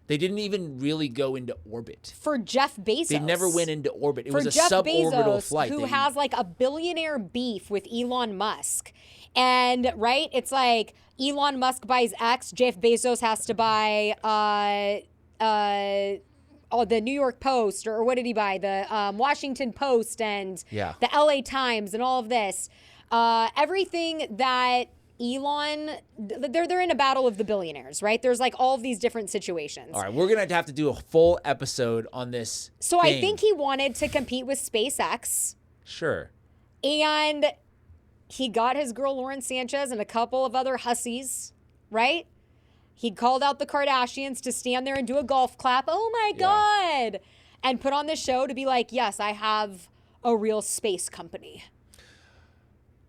They didn't even really go into orbit. For Jeff Bezos. They never went into orbit. It was a Jeff suborbital Bezos, flight. Who has like a billionaire beef with Elon Musk. And, right, it's like Elon Musk buys X, Jeff Bezos has to buy the New York Post, or what did he buy? The Washington Post and the LA Times and all of this. Everything that Elon, they're in a battle of the billionaires, right? There's like all of these different situations. All right, we're going to have to do a full episode on this So thing. I think he wanted to compete with SpaceX. Sure. And he got his girl Lauren Sanchez and a couple of other hussies, right? He called out the Kardashians to stand there and do a golf clap. Oh my God. And put on this show to be like, yes, I have a real space company.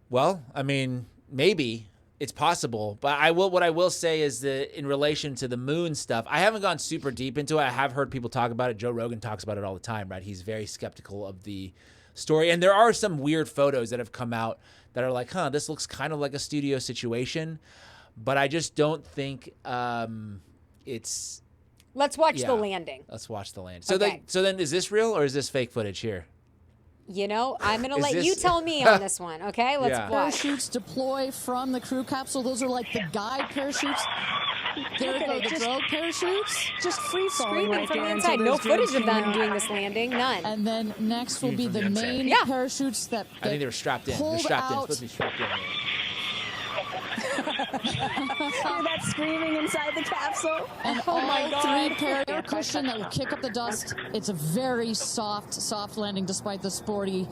Well, I mean, maybe it's possible, but what I will say is that in relation to the moon stuff, I haven't gone super deep into it. I have heard people talk about it. Joe Rogan talks about it all the time, right? He's very skeptical of the story. And there are some weird photos that have come out that are like, this looks kind of like a studio situation. But I just don't think it's Let's watch Yeah. the landing. Let's watch the land. So Okay. so then is this real or is this fake footage here? You know, I'm gonna Is let this- you tell me on this one. Okay, let's Yeah. watch. Parachutes deploy from the crew capsule. Those are like the guide parachutes. There go the drogue parachutes. Just free falling Screaming right from there the until inside. No those drones footage of them came doing out. this landing. None. And then next will be from the the inside. main Yeah. parachutes that I think they were strapped in. They're pulled strapped in. out. Supposed to be strapped in. Hear that screaming inside the capsule? And Oh my all God. three pair air cushion that will kick up the dust. It's a very soft landing despite the sporty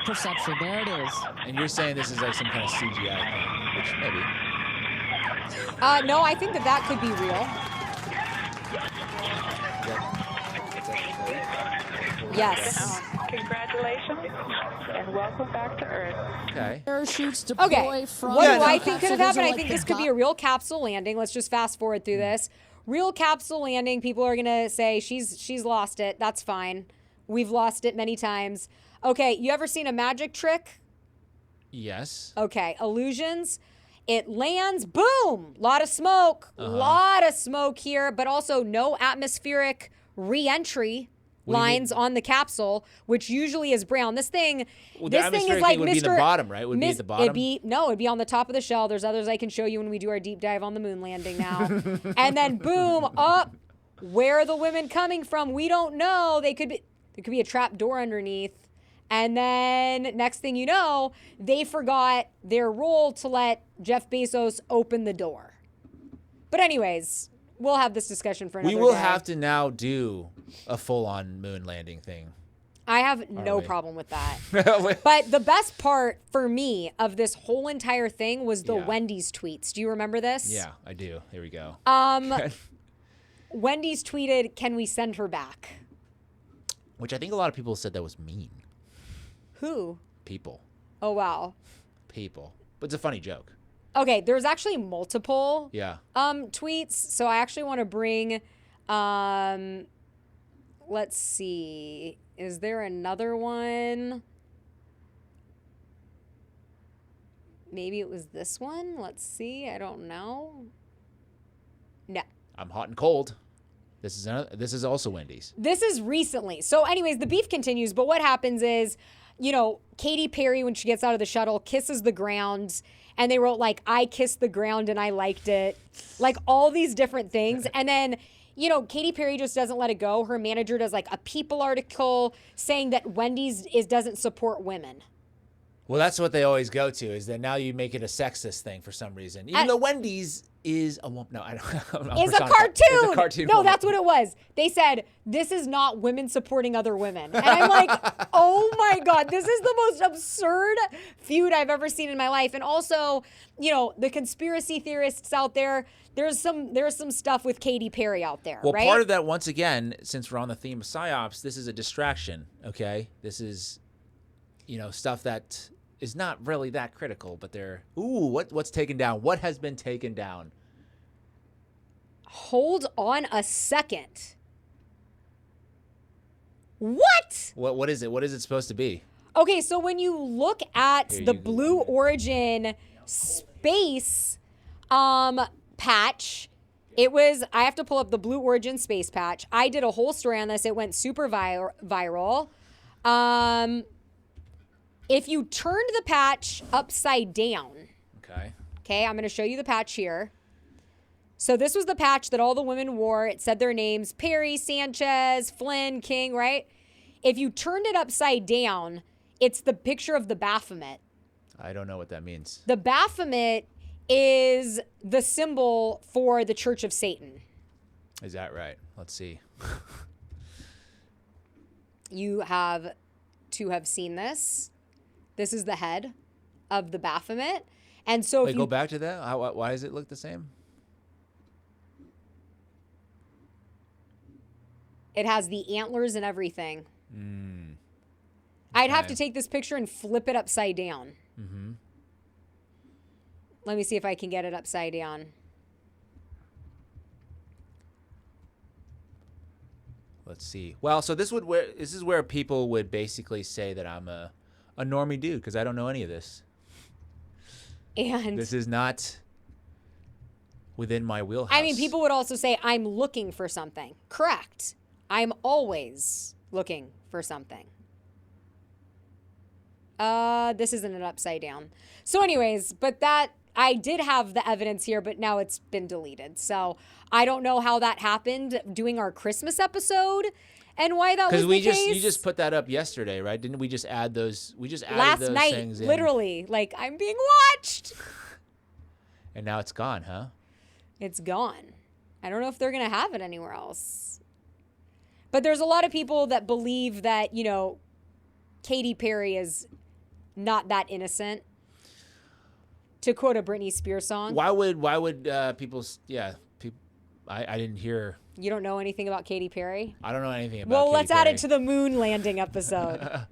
perception. There it is. And you're saying this is like some kind of CGI thing, which maybe. No, I think that could be real. Yes. Congratulations and welcome back to Earth. Okay. Parachutes deploy Okay. from What the do I crew think could capsule. have Those happened? are I like think the this could be a real capsule landing. Let's just fast forward through this. Real capsule landing. People are gonna say she's lost it. That's fine. We've lost it many times. Okay. You ever seen a magic trick? Yes. Okay. Illusions. It lands. Boom. Lot of smoke. Lot of smoke here, but also no atmospheric re-entry What do you lines on the capsule, which usually is brown. This thing, Well, the this thing is atmospheric like thing would be Mr. the bottom, right? Would be at the bottom? It'd be on the top of the shell. There's others I can show you when we do our deep dive on the moon landing now. And then boom, up. Where are the women coming from? We don't know. There could be a trap door underneath. And then next thing you know, they forgot their role to let Jeff Bezos open the door. But anyways, we'll have this discussion for another We will day. have to now do a full-on moon landing thing. I have no we? problem with that. But the best part for me of this whole entire thing was the Yeah. Wendy's tweets. Do you remember this? Yeah, I do. Here we go. Wendy's tweeted, "Can we send her back?" Which I think a lot of people said that was mean. Who? People. Oh wow. People. But it's a funny joke. Okay, there's actually multiple Yeah. tweets. So I actually want to bring let's see. Is there another one? Maybe it was this one. Let's see. I don't know. No. I'm hot and cold. This is also Wendy's. This is recently. So anyways, the beef continues, but what happens is, you know, Katy Perry, when she gets out of the shuttle, kisses the ground, and they wrote like, "I kissed the ground and I liked it." Like all these different things. And then, you know, Katy Perry just doesn't let it go. Her manager does like a People article saying that Wendy's doesn't support women. Well, that's what they always go to, is that now you make it a sexist thing for some reason. Even though Wendy's is a woman. No, I don't. It's a cartoon. It's a cartoon. No, woman. that's what it was. They said, "This is not women supporting other women." And I'm like, oh my God, this is the most absurd feud I've ever seen in my life. And also, you know, the conspiracy theorists out there, there's some stuff with Katy Perry out there, Well, right? part of that, once again, since we're on the theme of PSYOPs, this is a distraction, okay? This is, you know, stuff that is not really that critical, but they're, what's taken down? What has been taken down? Hold on a second. What? What is it? What is it supposed to be? Okay, so when you look at Here the you go. Blue Origin space patch, it was, I have to pull up the Blue Origin space patch. I did a whole story on this. It went super viral. If you turned the patch upside down, okay, I'm going to show you the patch here. So this was the patch that all the women wore. It said their names, Perry, Sanchez, Flynn, King, right? If you turned it upside down, it's the picture of the Baphomet. I don't know what that means. The Baphomet is the symbol for the Church of Satan. Is that right? Let's see. You have to have seen this. This is the head of the Baphomet. And so Wait, if you go back to that. Why does it look the same? it has the antlers and everything. I'd have to take this picture and flip it upside down. Mm-hmm. Let me see if I can get it upside down. Let's see. Well, so this is where people would basically say that I'm a normie dude because I don't know any of this. And This is not within my wheelhouse. I mean, people would also say, I'm looking for something. Correct. I'm always looking for something. This isn't an upside down. So anyways, but that, I did have the evidence here, but now it's been deleted. So I don't know how that happened doing our Christmas episode and why that was the case. You just put that up yesterday, right? Didn't we just add those? We just added last those night, things in. literally. Like, I'm being watched. And now it's gone, huh? It's gone. I don't know if they're going to have it anywhere else. But there's a lot of people that believe that, you know, Katy Perry is not that innocent. To quote a Britney Spears song. Why would people? Yeah, people. I didn't hear. You don't know anything about Katy Perry? I don't know anything about. Well, Katy let's Perry. add it to the moon landing episode.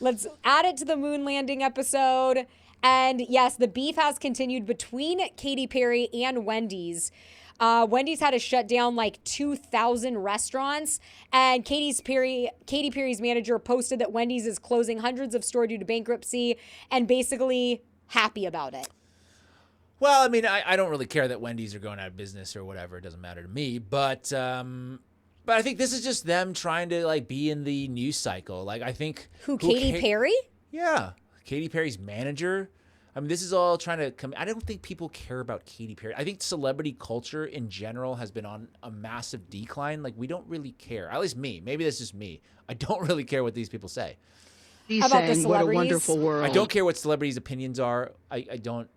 Let's add it to the moon landing episode. And yes, the beef has continued between Katy Perry and Wendy's. Wendy's had to shut down like 2,000 restaurants, and Katy Perry's manager posted that Wendy's is closing hundreds of stores due to bankruptcy, and basically happy about it. Well, I mean, I don't really care that Wendy's are going out of business or whatever. It doesn't matter to me. But I think this is just them trying to like be in the news cycle. Like I think Katy Perry? Yeah, Katy Perry's manager. I mean, this is all trying to come. I don't think people care about Katy Perry. I think celebrity culture in general has been on a massive decline. Like we don't really care. At least me. Maybe that's just me. I don't really care what these people say. He's about the saying, what a celebrities? wonderful world. I don't care what celebrities' opinions are. I don't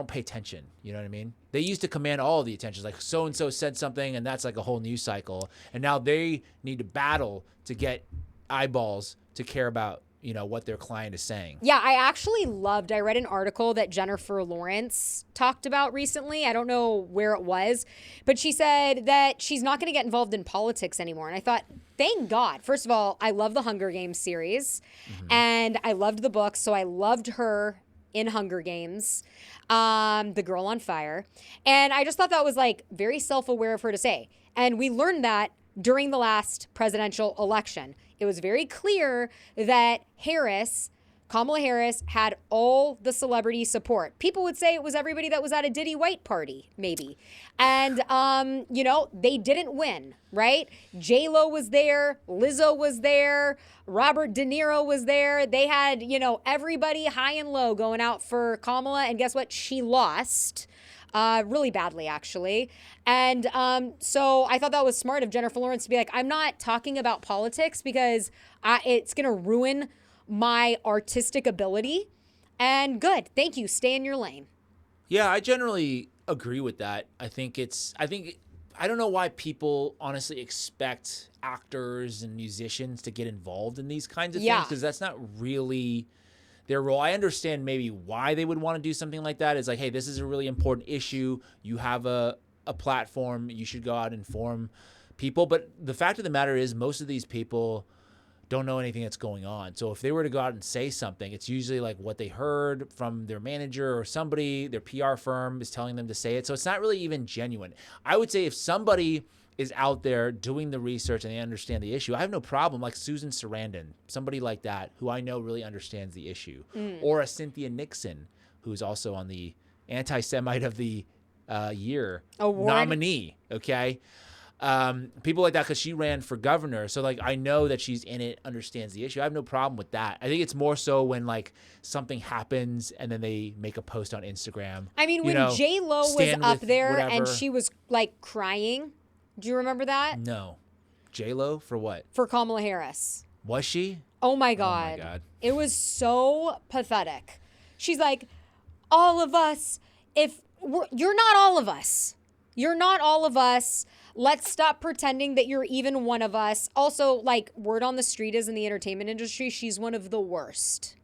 pay attention. You know what I mean? They used to command all the attention. Like so-and-so said something, and that's like a whole news cycle. And now they need to battle to get eyeballs to care about, you know, what their client is saying. Yeah, I read an article that Jennifer Lawrence talked about recently. I don't know where it was, but she said that she's not going to get involved in politics anymore. And I thought, thank God. First of all, I love the Hunger Games series, and I loved the books, so I loved her in Hunger Games, the girl on fire. And I just thought that was like very self-aware of her to say. And we learned that during the last presidential election. It was very clear that Kamala Harris had all the celebrity support. People would say it was everybody that was at a Diddy White party, maybe. And, you know, they didn't win, right? J-Lo was there. Lizzo was there. Robert De Niro was there. They had, you know, everybody high and low going out for Kamala. And guess what? She lost. Really badly, actually. And so I thought that was smart of Jennifer Lawrence to be like, I'm not talking about politics because it's going to ruin my artistic ability. And good. Thank you. Stay in your lane. Yeah, I generally agree with that. I don't know why people honestly expect actors and musicians to get involved in these kinds of things, because that's not really their role. I understand maybe why they would want to do something like that. It's like, hey, this is a really important issue. You have a platform. You should go out and inform people. But the fact of the matter is most of these people don't know anything that's going on. So if they were to go out and say something, it's usually like what they heard from their manager or somebody, their PR firm is telling them to say it. So it's not really even genuine. I would say if somebody is out there doing the research and they understand the issue, I have no problem. Like Susan Sarandon, somebody like that, who I know really understands the issue. Or a Cynthia Nixon, who's also on the Anti-Semite of the Year Award nominee, okay? People like that, because she ran for governor. So like, I know that she's in it, understands the issue. I have no problem with that. I think it's more so when like something happens and then they make a post on Instagram. I mean, when J-Lo was up there and she was like crying, do you remember that? No. J-Lo for what? For Kamala Harris. Was she? Oh my God. Oh my God. It was so pathetic. She's like, all of us, you're not all of us. You're not all of us. Let's stop pretending that you're even one of us. Also, like, word on the street is in the entertainment industry, she's one of the worst.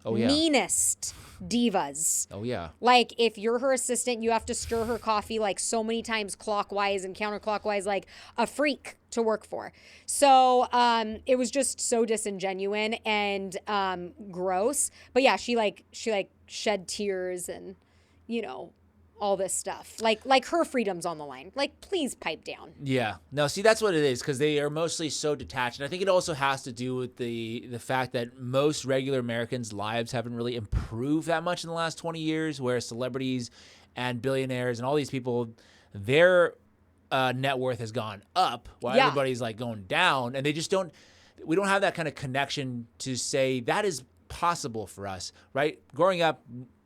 Oh, yeah. Meanest divas. Oh, yeah. Like, if you're her assistant, you have to stir her coffee like so many times clockwise and counterclockwise, like a freak to work for. So it was just so disingenuous and gross. But yeah, she shed tears and, you know, all this stuff. Like her freedom's on the line. Like, please pipe down. Yeah. No, see, that's what it is, because they are mostly so detached. And I think it also has to do with the fact that most regular Americans' lives haven't really improved that much in the last 20 years, where celebrities and billionaires and all these people, their net worth has gone up while Yeah. everybody's like going down, and they just don't. We don't have that kind of connection to say that is possible for us, right? Growing up,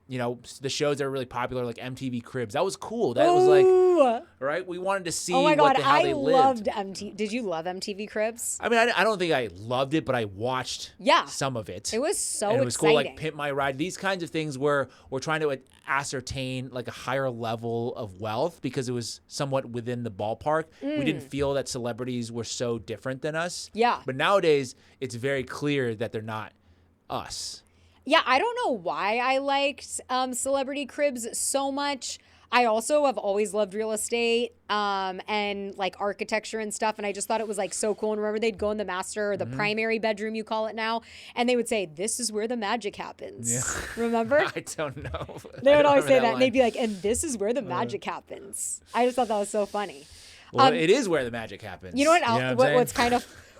you know, the shows that are really popular, like MTV Cribs, that was cool. That was like, right? We wanted to see Oh my God, how I they lived. loved MTV. Did you love MTV Cribs? I mean, I don't think I loved it, but I watched some of it. It was so and it was cool, like exciting. Pimp My Ride. These kinds of things where we're trying to ascertain like a higher level of wealth because it was somewhat within the ballpark. We didn't feel that celebrities were so different than us. Yeah. But nowadays, it's very clear that they're not us. Yeah, I don't know why I liked Celebrity Cribs so much. I also have always loved real estate and like architecture and stuff. And I just thought it was like so cool. And remember, they'd go in the master or the primary bedroom, you call it now. And they would say, this is where the magic happens. Yeah. Remember? I don't know. They would always say that. And they'd be like, and this is where the magic happens. I just thought that was so funny. Well, it is where the magic happens. You know what? What's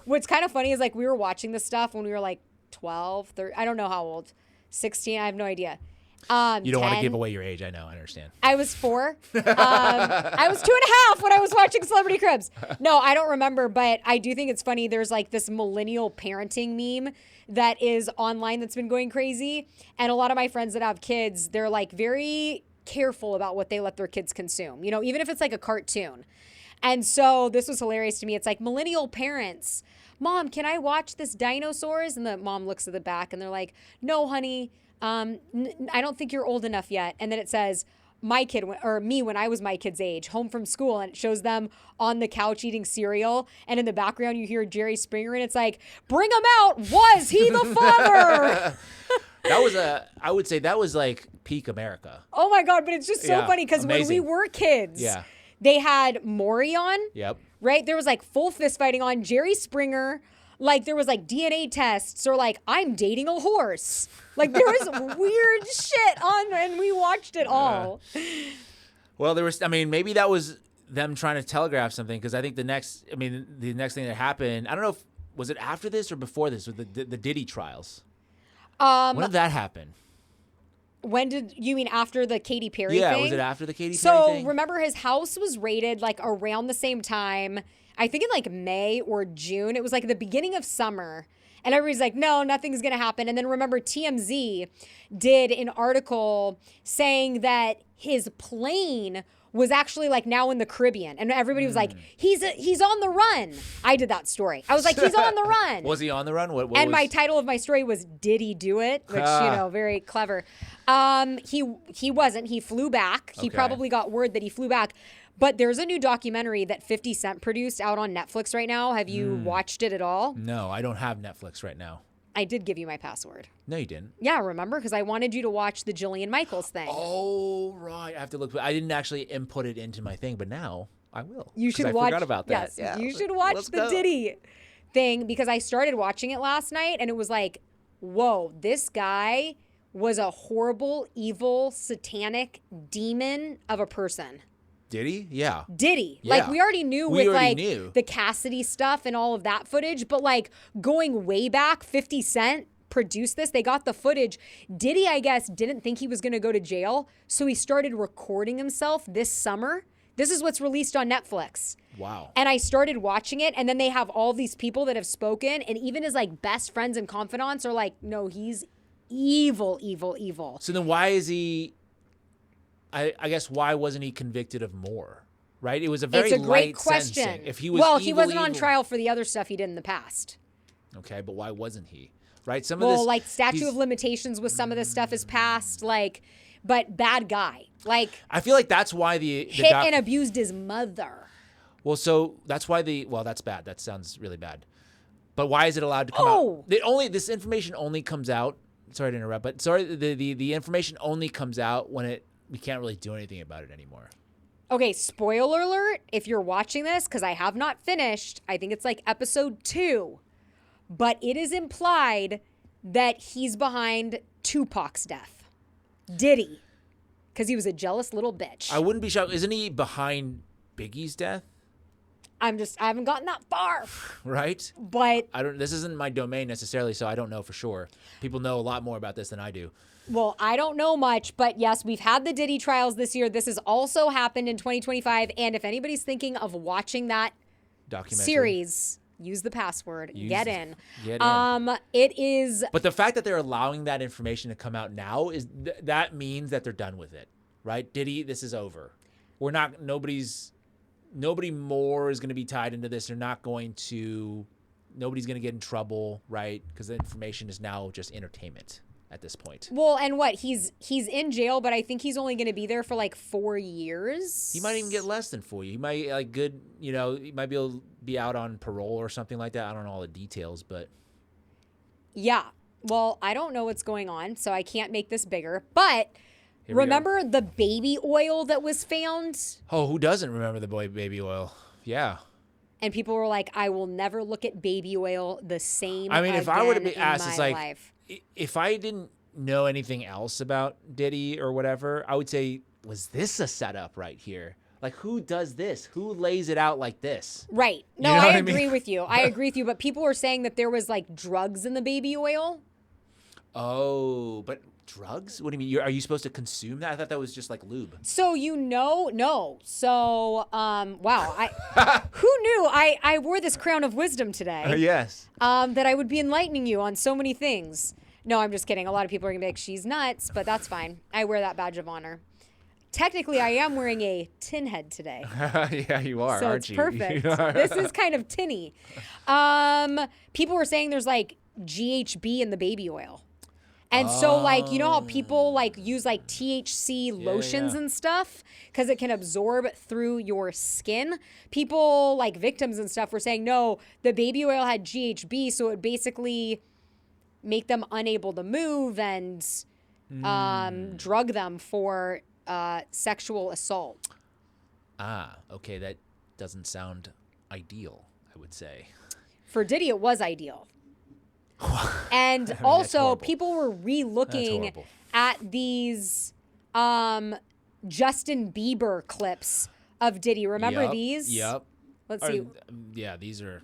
What's kind of funny is like we were watching this stuff when we were like 12, 13, I don't know how old, 16, I have no idea. You don't want to 10. give away your age. I know. I understand. I was 4. I was 2.5 when I was watching Celebrity Cribs. No, I don't remember, but I do think it's funny. There's like this millennial parenting meme that is online that's been going crazy. And a lot of my friends that have kids, they're like very careful about what they let their kids consume, you know, even if it's like a cartoon. And so this was hilarious to me. It's like millennial parents. Mom, can I watch this dinosaurs? And the mom looks at the back and they're like, no, honey, I don't think you're old enough yet. And then it says, my kid, or me when I was my kid's age, home from school. And it shows them on the couch eating cereal. And in the background, you hear Jerry Springer. And it's like, bring him out. Was he the father? I would say that was like peak America. Oh my God. But it's just so funny because when we amazing. were kids, Yeah. they had Maury on. Yep. Right? There was like full fist fighting on Jerry Springer. Like there was like DNA tests or like I'm dating a horse. Like there was weird shit on and we watched it all. Well, there was, I mean, maybe that was them trying to telegraph something because I think the next thing that happened, I don't know if, was it after this or before this with the Diddy trials? When did that happen? When did you mean after the Katy Perry Yeah, thing? was it after the Katy Perry So thing? remember his house was raided like around the same time. I think in like May or June. It was like the beginning of summer. And everybody's like, no, nothing's going to happen. And then remember TMZ did an article saying that his plane was actually like now in the Caribbean. And everybody was like, he's on the run. I did that story. I was like, he's on the run. Was he on the run? What And was... my title of my story was, Did he do it? Which, very clever. He wasn't. He flew back. He probably got word that he flew back. But there's a new documentary that 50 Cent produced out on Netflix right now. Have you watched it at all? No, I don't have Netflix right now. I did give you my password. No, you didn't. Yeah, remember? Because I wanted you to watch the Jillian Michaels thing. Oh, right. I have to look. I didn't actually input it into my thing, but now I will. You should I watch. forgot about that. Yes, Yeah. you should watch Let's the go. Diddy thing because I started watching it last night and it was like, whoa, this guy was a horrible, evil, satanic demon of a person. Diddy? Yeah. Diddy. Yeah. Like we already knew We with already like knew. the Cassidy stuff and all of that footage, but like going way back, 50 Cent produced this. They got the footage. Diddy, I guess, didn't think he was going to go to jail, so he started recording himself this summer. This is what's released on Netflix. Wow. And I started watching it, and then they have all these people that have spoken, and even his like best friends and confidants are like, no, he's evil, evil, evil. So then why is he, I guess, why wasn't he convicted of more? Right? It was a very It's a great light question. sentencing. If he was well, evil, he wasn't on evil- trial for the other stuff he did in the past. Okay, but why wasn't he? Right? Some Well, of this, like statute he's- of limitations with some of this stuff is passed, like, but bad guy. Like, I feel like that's why the hit and abused his mother. Well, so that's why that's bad. That sounds really bad. But why is it allowed to come out? This information only comes out. Sorry to interrupt, but the information only comes out when we can't really do anything about it anymore. Okay, spoiler alert, if you're watching this, because I have not finished, I think it's like episode 2, but it is implied that he's behind Tupac's death. Diddy. Because he was a jealous little bitch. I wouldn't be shocked. Isn't he behind Biggie's death? I haven't gotten that far. Right? But this isn't my domain necessarily, so I don't know for sure. People know a lot more about this than I do. Well, I don't know much, but yes, we've had the Diddy trials this year. This has also happened in 2025. And if anybody's thinking of watching that Documentary series, use the password. Get in. Get in. It is. But the fact that they're allowing that information to come out now is that means that they're done with it, right? Diddy, this is over. We're not. Nobody more is going to be tied into this. They're not going to. Nobody's going to get in trouble, right? Because the information is now just entertainment at this point. Well, and what? He's in jail, but I think he's only going to be there for like 4 years. He might even get less than 4 years. He might he might be able to be out on parole or something like that. I don't know all the details, but yeah. Well, I don't know what's going on, so I can't make this bigger. But remember the baby oil that was found? Oh, who doesn't remember the baby oil? Yeah. And people were like, I will never look at baby oil the same I mean, if I were to be again asked, in it's my like, life. if I didn't know anything else about Diddy or whatever, I would say, was this a setup right here? Like, who does this? Who lays it out like this? Right. No, You know I what I agree mean? with you. I agree with you. But people were saying that there was like drugs in the baby oil. Oh, but drugs? What do you mean? Are you supposed to consume that? I thought that was just like lube. So no. So wow, who knew? I wore this crown of wisdom today. Yes. That I would be enlightening you on so many things. No, I'm just kidding. A lot of people are gonna be like, she's nuts, but that's fine. I wear that badge of honor. Technically, I am wearing a tin head today. Yeah, you are, So aren't it's you? perfect. This is kind of tinny. People were saying there's like GHB in the baby oil. And so, like, you know how people like use like THC lotions and stuff because it can absorb through your skin? People, like victims and stuff, were saying, no, the baby oil had GHB, so it would basically make them unable to move and drug them for sexual assault. Ah, okay. That doesn't sound ideal, I would say. For Diddy, it was ideal. And that's also, horrible. people were re-looking at these Justin Bieber clips of Diddy. Remember these? Yep. Let's see. Yeah, these are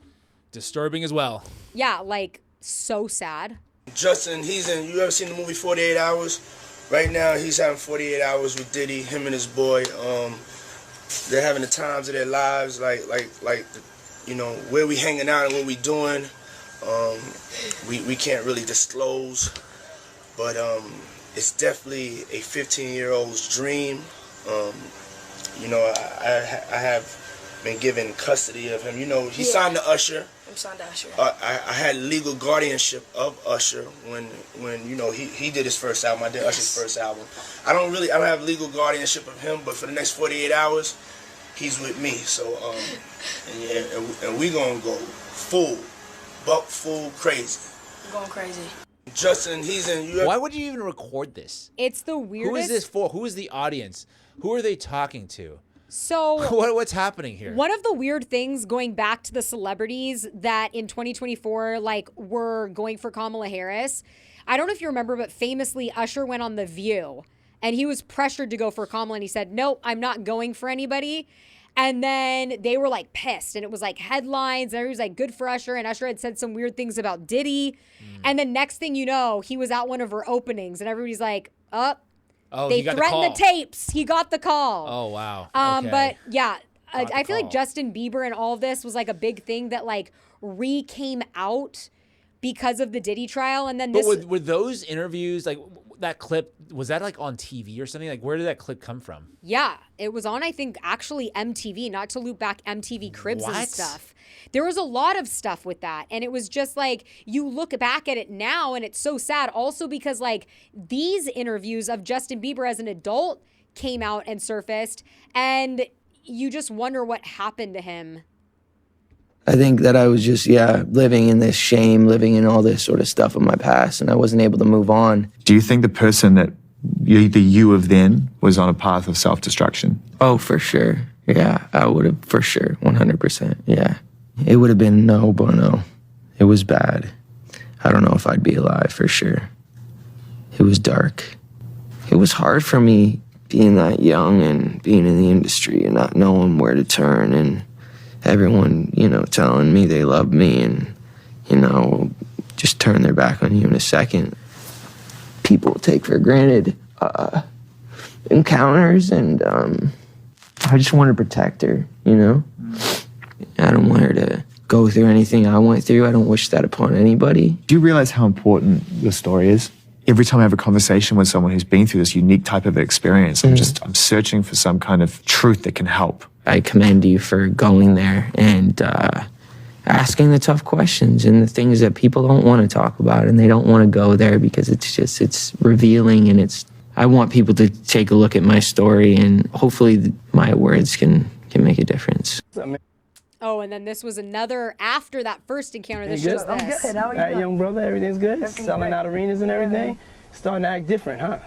disturbing as well. Yeah, like so sad. Justin, you ever seen the movie 48 Hours? Right now, he's having 48 hours with Diddy, him and his boy. They're having the times of their lives, like you know, where we hanging out and what we doing. We can't really disclose, but it's definitely a 15-year-old's dream. You know, I have been given custody of him. You know, he signed to Usher. I'm signed to Usher. I had legal guardianship of Usher when you know he did his first album. I did Usher's first album. I don't have legal guardianship of him, but for the next 48 hours, he's with me. So and we gonna go full crazy. I'm going crazy. Justin, Why would you even record this? It's the weirdest. Who is this for? Who is the audience? Who are they talking to? So what's happening here? One of the weird things going back to the celebrities that in 2024 like were going for Kamala Harris. I don't know if you remember, but famously Usher went on The View and he was pressured to go for Kamala and he said, "Nope, I'm not going for anybody." And then they were like pissed and it was like headlines and everybody was like, good for Usher. And Usher had said some weird things about Diddy. And then next thing you know, he was at one of her openings and everybody's like, they threatened the tapes. He got the call. Oh, wow. But yeah, I feel like Justin Bieber and all of this was like a big thing that like came out because of the Diddy trial. And then were those interviews, like that clip, was that like on TV or something? Like where did that clip come from? Yeah, it was on, I think, actually MTV, not to loop back MTV Cribs and What? stuff. There was a lot of stuff with that. And it was just like, you look back at it now and it's so sad. Also because like these interviews of Justin Bieber as an adult came out and surfaced and you just wonder what happened to him. I think that I was just, living in this shame, living in all this sort of stuff of my past, and I wasn't able to move on. Do you think the person that the you of then was on a path of self-destruction? Oh, for sure. Yeah, I would have, for sure, 100%. Yeah. It would have been no bueno. It was bad. I don't know if I'd be alive, for sure. It was dark. It was hard for me being that young and being in the industry and not knowing where to turn and everyone, telling me they love me and, just turn their back on you in a second. people take for granted encounters, and I just want to protect her, you know? I don't want her to go through anything I went through. I don't wish that upon anybody. Do you realize how important your story is? Every time I have a conversation with someone who's been through this unique type of experience, I'm searching for some kind of truth that can help. I commend you for going there and asking the tough questions and the things that people don't want to talk about, and they don't want to go there because it's revealing, and I want people to take a look at my story, and hopefully my words can make a difference. Oh, and then this was another after that first encounter. This good? was I'm this. good. How are you doing? Young brother, everything's good? Selling out arenas and everything? Starting to act different, huh?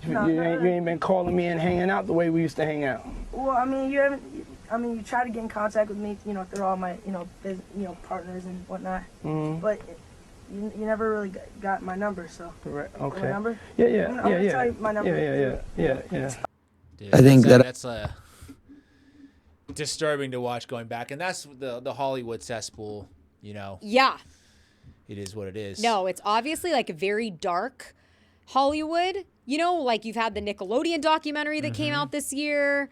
You ain't been calling me and hanging out the way we used to hang out. Well, I mean, you haven't. I mean, you try to get in contact with me, through all my, partners and whatnot. But you never really got my number, so. Right. Okay. My number? Yeah. I'm gonna tell you my number. Yeah. Dude, I think that's disturbing to watch going back, and that's the Hollywood cesspool, Yeah. It is what it is. No, it's obviously like a very dark Hollywood. Like you've had the Nickelodeon documentary that came out this year,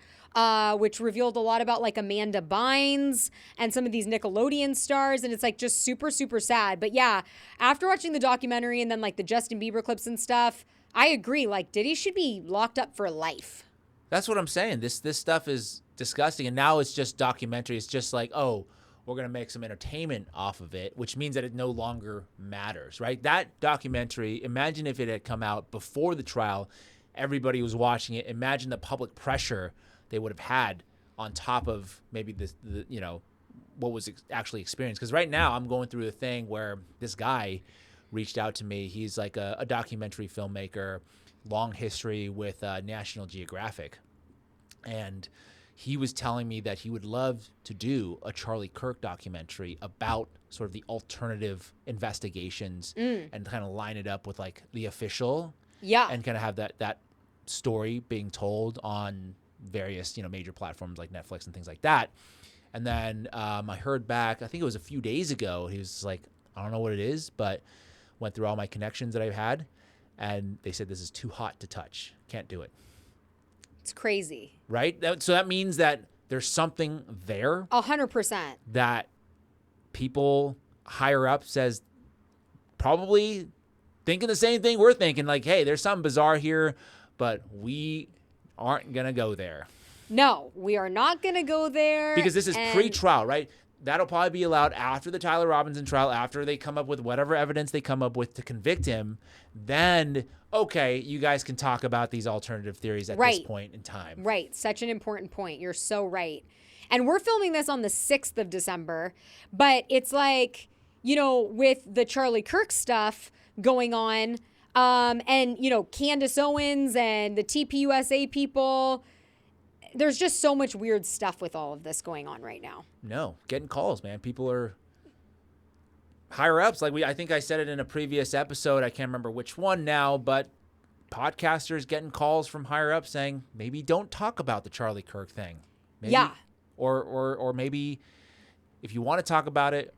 which revealed a lot about like Amanda Bynes and some of these Nickelodeon stars. And it's like just super, super sad. But yeah, after watching the documentary and then like the Justin Bieber clips and stuff, I agree. Like Diddy should be locked up for life. That's what I'm saying. This stuff is disgusting. And now it's just documentary. It's just like, oh, we're going to make some entertainment off of it, which means that it no longer matters, right? That documentary, imagine if it had come out before the trial, everybody was watching it. Imagine the public pressure they would have had on top of maybe the what was actually experienced. Because right now I'm going through a thing where this guy reached out to me. He's like a documentary filmmaker, long history with National Geographic. And he was telling me that he would love to do a Charlie Kirk documentary about sort of the alternative investigations and kind of line it up with like the official. Yeah. And kind of have that story being told on various, major platforms like Netflix and things like that. And then I heard back, I think it was a few days ago, he was like, I don't know what it is, but went through all my connections that I've had. And they said, this is too hot to touch. Can't do it. It's crazy. Right? So that means that there's something there. 100%. That people higher up says probably thinking the same thing we're thinking. Like, hey, there's something bizarre here, but we aren't going to go there. No, we are not going to go there. Because this is pre-trial, right? That'll probably be allowed after the Tyler Robinson trial, after they come up with whatever evidence they come up with to convict him. Then, okay, you guys can talk about these alternative theories at this point in time. Right. Such an important point. You're so right. And we're filming this on the 6th of December. But it's like, with the Charlie Kirk stuff going on, and, Candace Owens and the TPUSA people, there's just so much weird stuff with all of this going on right now. No, getting calls, man. People are higher ups. Like I think I said it in a previous episode. I can't remember which one now, but podcasters getting calls from higher ups saying maybe don't talk about the Charlie Kirk thing. Maybe, yeah. Or maybe if you want to talk about it,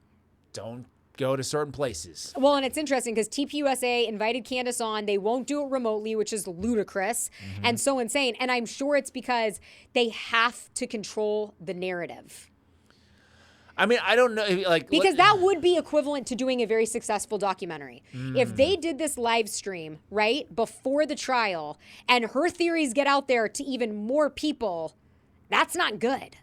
don't go to certain places. Well, and it's interesting because TPUSA invited Candace on. They won't do it remotely, which is ludicrous and so insane. And I'm sure it's because they have to control the narrative. I mean, I don't know. Because that would be equivalent to doing a very successful documentary. If they did this live stream, right, before the trial, and her theories get out there to even more people, that's not good.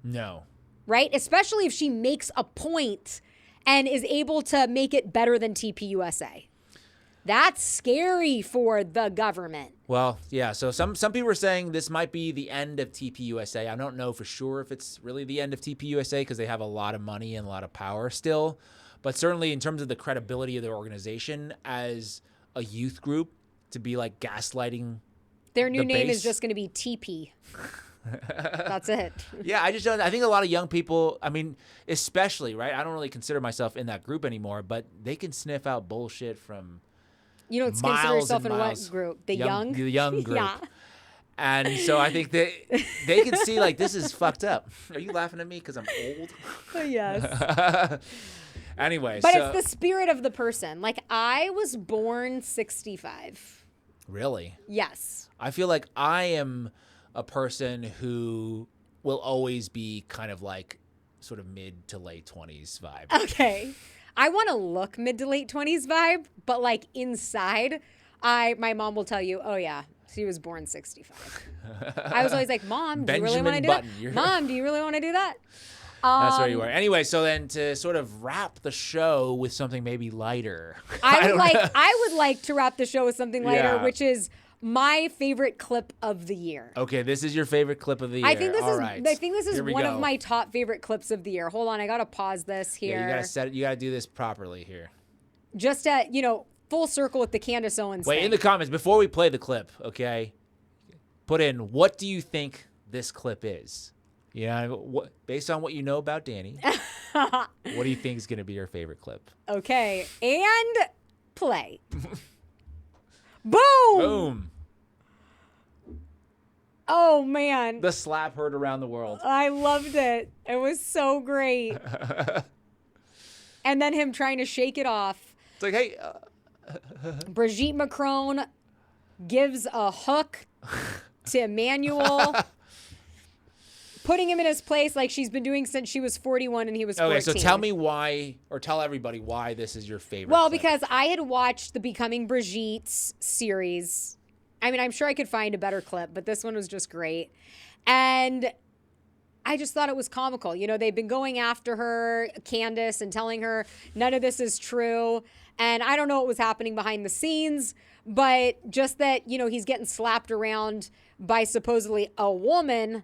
No. Right? Especially if she makes a point and is able to make it better than TPUSA. That's scary for the government. Well, yeah. So some people are saying this might be the end of TPUSA. I don't know for sure if it's really the end of TPUSA because they have a lot of money and a lot of power still. But certainly in terms of the credibility of the organization as a youth group to be like gaslighting. Their new name is just going to be TP. That's it. Yeah, I think a lot of young people, I mean, especially, right? I don't really consider myself in that group anymore, but they can sniff out bullshit from You don't consider yourself in what group? The young? The young group. Yeah. And so I think that they can see, like, this is fucked up. Are you laughing at me because I'm old? Yes. Anyway, But so, it's the spirit of the person. Like, I was born 65. really? Yes. I feel like I am a person who will always be kind of like sort of mid to late 20s vibe. Okay. I want to look mid to late 20s vibe, but like inside, my mom will tell you, oh yeah, she was born 65. I was always like, Mom, do you really want to do Button, that? you're- Mom, do you really want to do that? That's where you are. Anyway, so then to sort of wrap the show with something maybe lighter. I don't know. would like to wrap the show with something lighter, Yeah. which is my favorite clip of the year. Okay, this is your favorite clip of the year. I think this All is right. I think this is Here we one go. of my top favorite clips of the year. Hold on, I gotta pause this here. Yeah, you gotta set it. You gotta do this properly here. Just at full circle with the Candace Owens Wait, thing. in the comments before we play the clip, okay? Put in what do you think this clip is? Based on what you know about Dani, what do you think is gonna be your favorite clip? Okay, and play. Boom! Boom! Oh man, The slap heard around the world. I loved it. It was so great. And then him trying to shake it off. It's like, hey. Brigitte Macron gives a hook to Emmanuel, putting him in his place like she's been doing since she was 41 and he was 14. Okay, so tell me why, or tell everybody why this is your favorite. Well, clip. because I had watched the Becoming Brigitte series. I mean, I'm sure I could find a better clip, but this one was just great. And I just thought it was comical. They've been going after her, Candace, and telling her none of this is true. And I don't know what was happening behind the scenes, but just that, he's getting slapped around by supposedly a woman.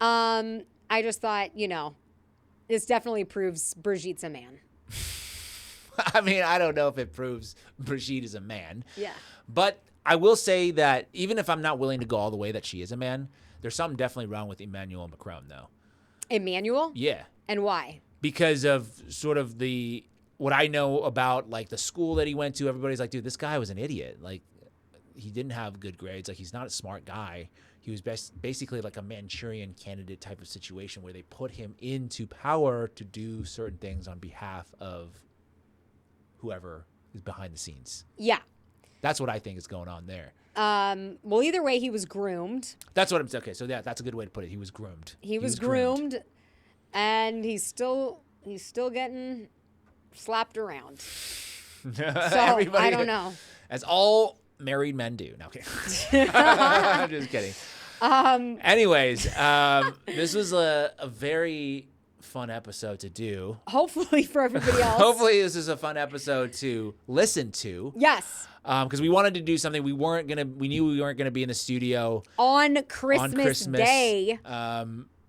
I just thought, this definitely proves Brigitte's a man. I mean, I don't know if it proves Brigitte is a man. Yeah. But I will say that even if I'm not willing to go all the way that she is a man, there's something definitely wrong with Emmanuel Macron, though. Emmanuel? Yeah. And why? Because of sort of what I know about, like, the school that he went to. Everybody's like, dude, this guy was an idiot. Like, he didn't have good grades. Like, he's not a smart guy. He was basically like a Manchurian candidate type of situation where they put him into power to do certain things on behalf of whoever is behind the scenes. Yeah. That's what I think is going on there. Well, either way, he was groomed. That's what I'm saying. Okay, so yeah, that's a good way to put it. He was groomed. He was groomed, and he's still getting slapped around. So I don't know. As all married men do. No, okay. I'm just kidding. Anyways, this was a very fun episode to do. Hopefully for everybody else. Hopefully this is a fun episode to listen to. Yes. Because we wanted to do something. We knew we weren't gonna be in the studio on Christmas Day.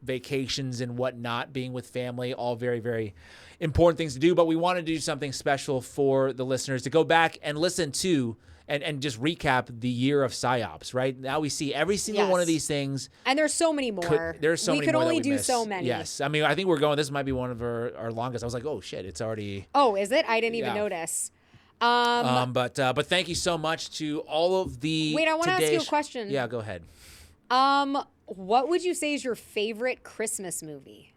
Vacations and whatnot, being with family, all very, very important things to do. But we wanted to do something special for the listeners to go back and listen to and just recap the year of PSYOPs, right? Now we see every single one of these things. And there's so many more. There's so we many could more only that we do missed. so many. Yes. I mean, I think this might be one of our longest. I was like, oh shit, it's already. Oh, is it? I didn't even notice. But thank you so much to all of the. Wait, I want to ask you a question. Yeah, go ahead. What would you say is your favorite Christmas movie?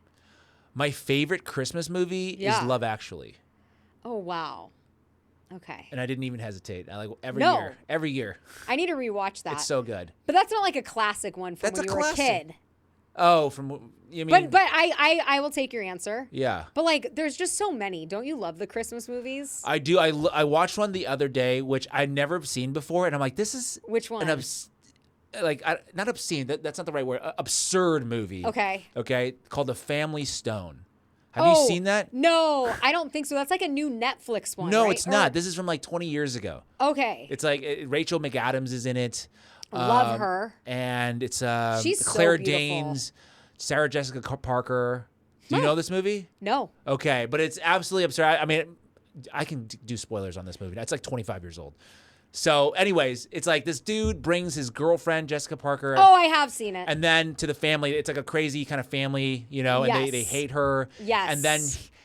My favorite Christmas movie is Love Actually. Oh wow. Okay. And I didn't even hesitate. I like every year. I need to rewatch that. It's so good. But that's not like a classic one from when you were a kid. Oh, you mean? But I will take your answer. Yeah. But like, there's just so many. Don't you love the Christmas movies? I do. I watched one the other day, which I'd never seen before, and I'm like, this is which one? Not obscene. That's not the right word. Absurd movie. Okay. Okay. Called The Family Stone. Have you seen that? No, I don't think so. That's like a new Netflix one. No, right? it's not. This is from like 20 years ago. Okay. It's like Rachel McAdams is in it. Love her. And it's She's Claire so beautiful. Danes, Sarah Jessica Parker. Do you know this movie? No. Okay, but it's absolutely absurd. I mean, I can do spoilers on this movie. It's like 25 years old. So, anyways, it's like this dude brings his girlfriend, Jessica Parker. Oh, I have seen it. And then to the family, it's like a crazy kind of family, and they hate her. Yes. And then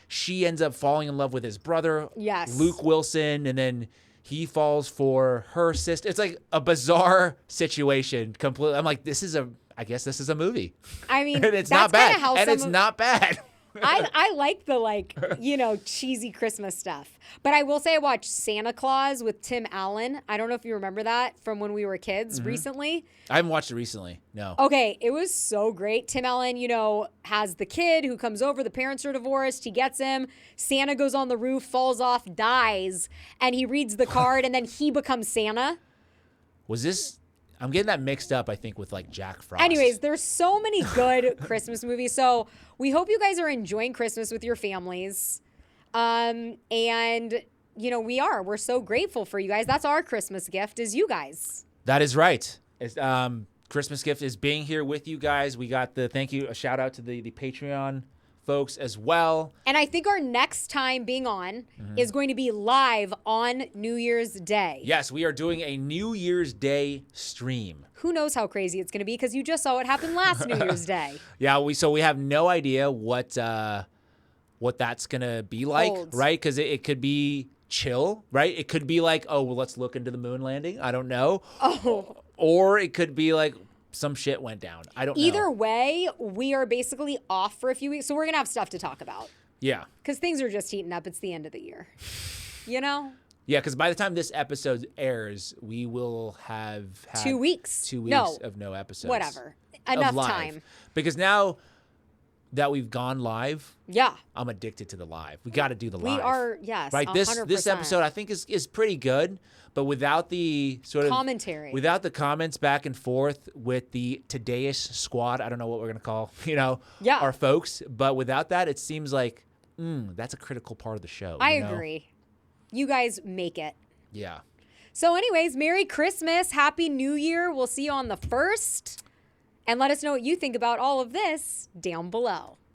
she ends up falling in love with his brother, Luke Wilson, and then he falls for her sister. It's like a bizarre situation completely. I'm like, I guess this is a movie. I mean, and it's that's not bad. How and it's not bad. I like the cheesy Christmas stuff. But I will say I watched Santa Claus with Tim Allen. I don't know if you remember that from when we were kids recently. I haven't watched it recently. No. Okay, it was so great. Tim Allen, has the kid who comes over. The parents are divorced. He gets him. Santa goes on the roof, falls off, dies, and he reads the card, and then he becomes Santa. Was this? I'm getting that mixed up, I think, with like Jack Frost. Anyways, there's so many good Christmas movies. So we hope you guys are enjoying Christmas with your families. And we're so grateful for you guys. That's our Christmas gift, is you guys. That is right. Christmas gift is being here with you guys. We got a shout out to the Patreon folks as well. And I think our next time being on is going to be live on New Year's Day. Yes, we are doing a New Year's Day stream. Who knows how crazy it's going to be, because you just saw what happened last New Year's Day. Yeah, we have no idea what that's going to be like, right? Because it could be chill, right? It could be like, oh, well, let's look into the moon landing. I don't know. Oh. Or it could be like some shit went down. I don't know. Either way, we are basically off for a few weeks. So we're going to have stuff to talk about. Yeah. Because things are just heating up. It's the end of the year. Yeah, because by the time this episode airs, we will have had 2 weeks. 2 weeks of no episodes. Whatever. Enough time. Because now that we've gone live, yeah, I'm addicted to the live. We got to do the live. We are, yes, right. 100%. This episode I think is pretty good, but without the sort of commentary, without the comments back and forth with the Todayish squad, I don't know what we're gonna call our folks, but without that, it seems like that's a critical part of the show. I agree. You guys make it. Yeah. So, anyways, Merry Christmas, Happy New Year. We'll see you on the 1st. And let us know what you think about all of this down below.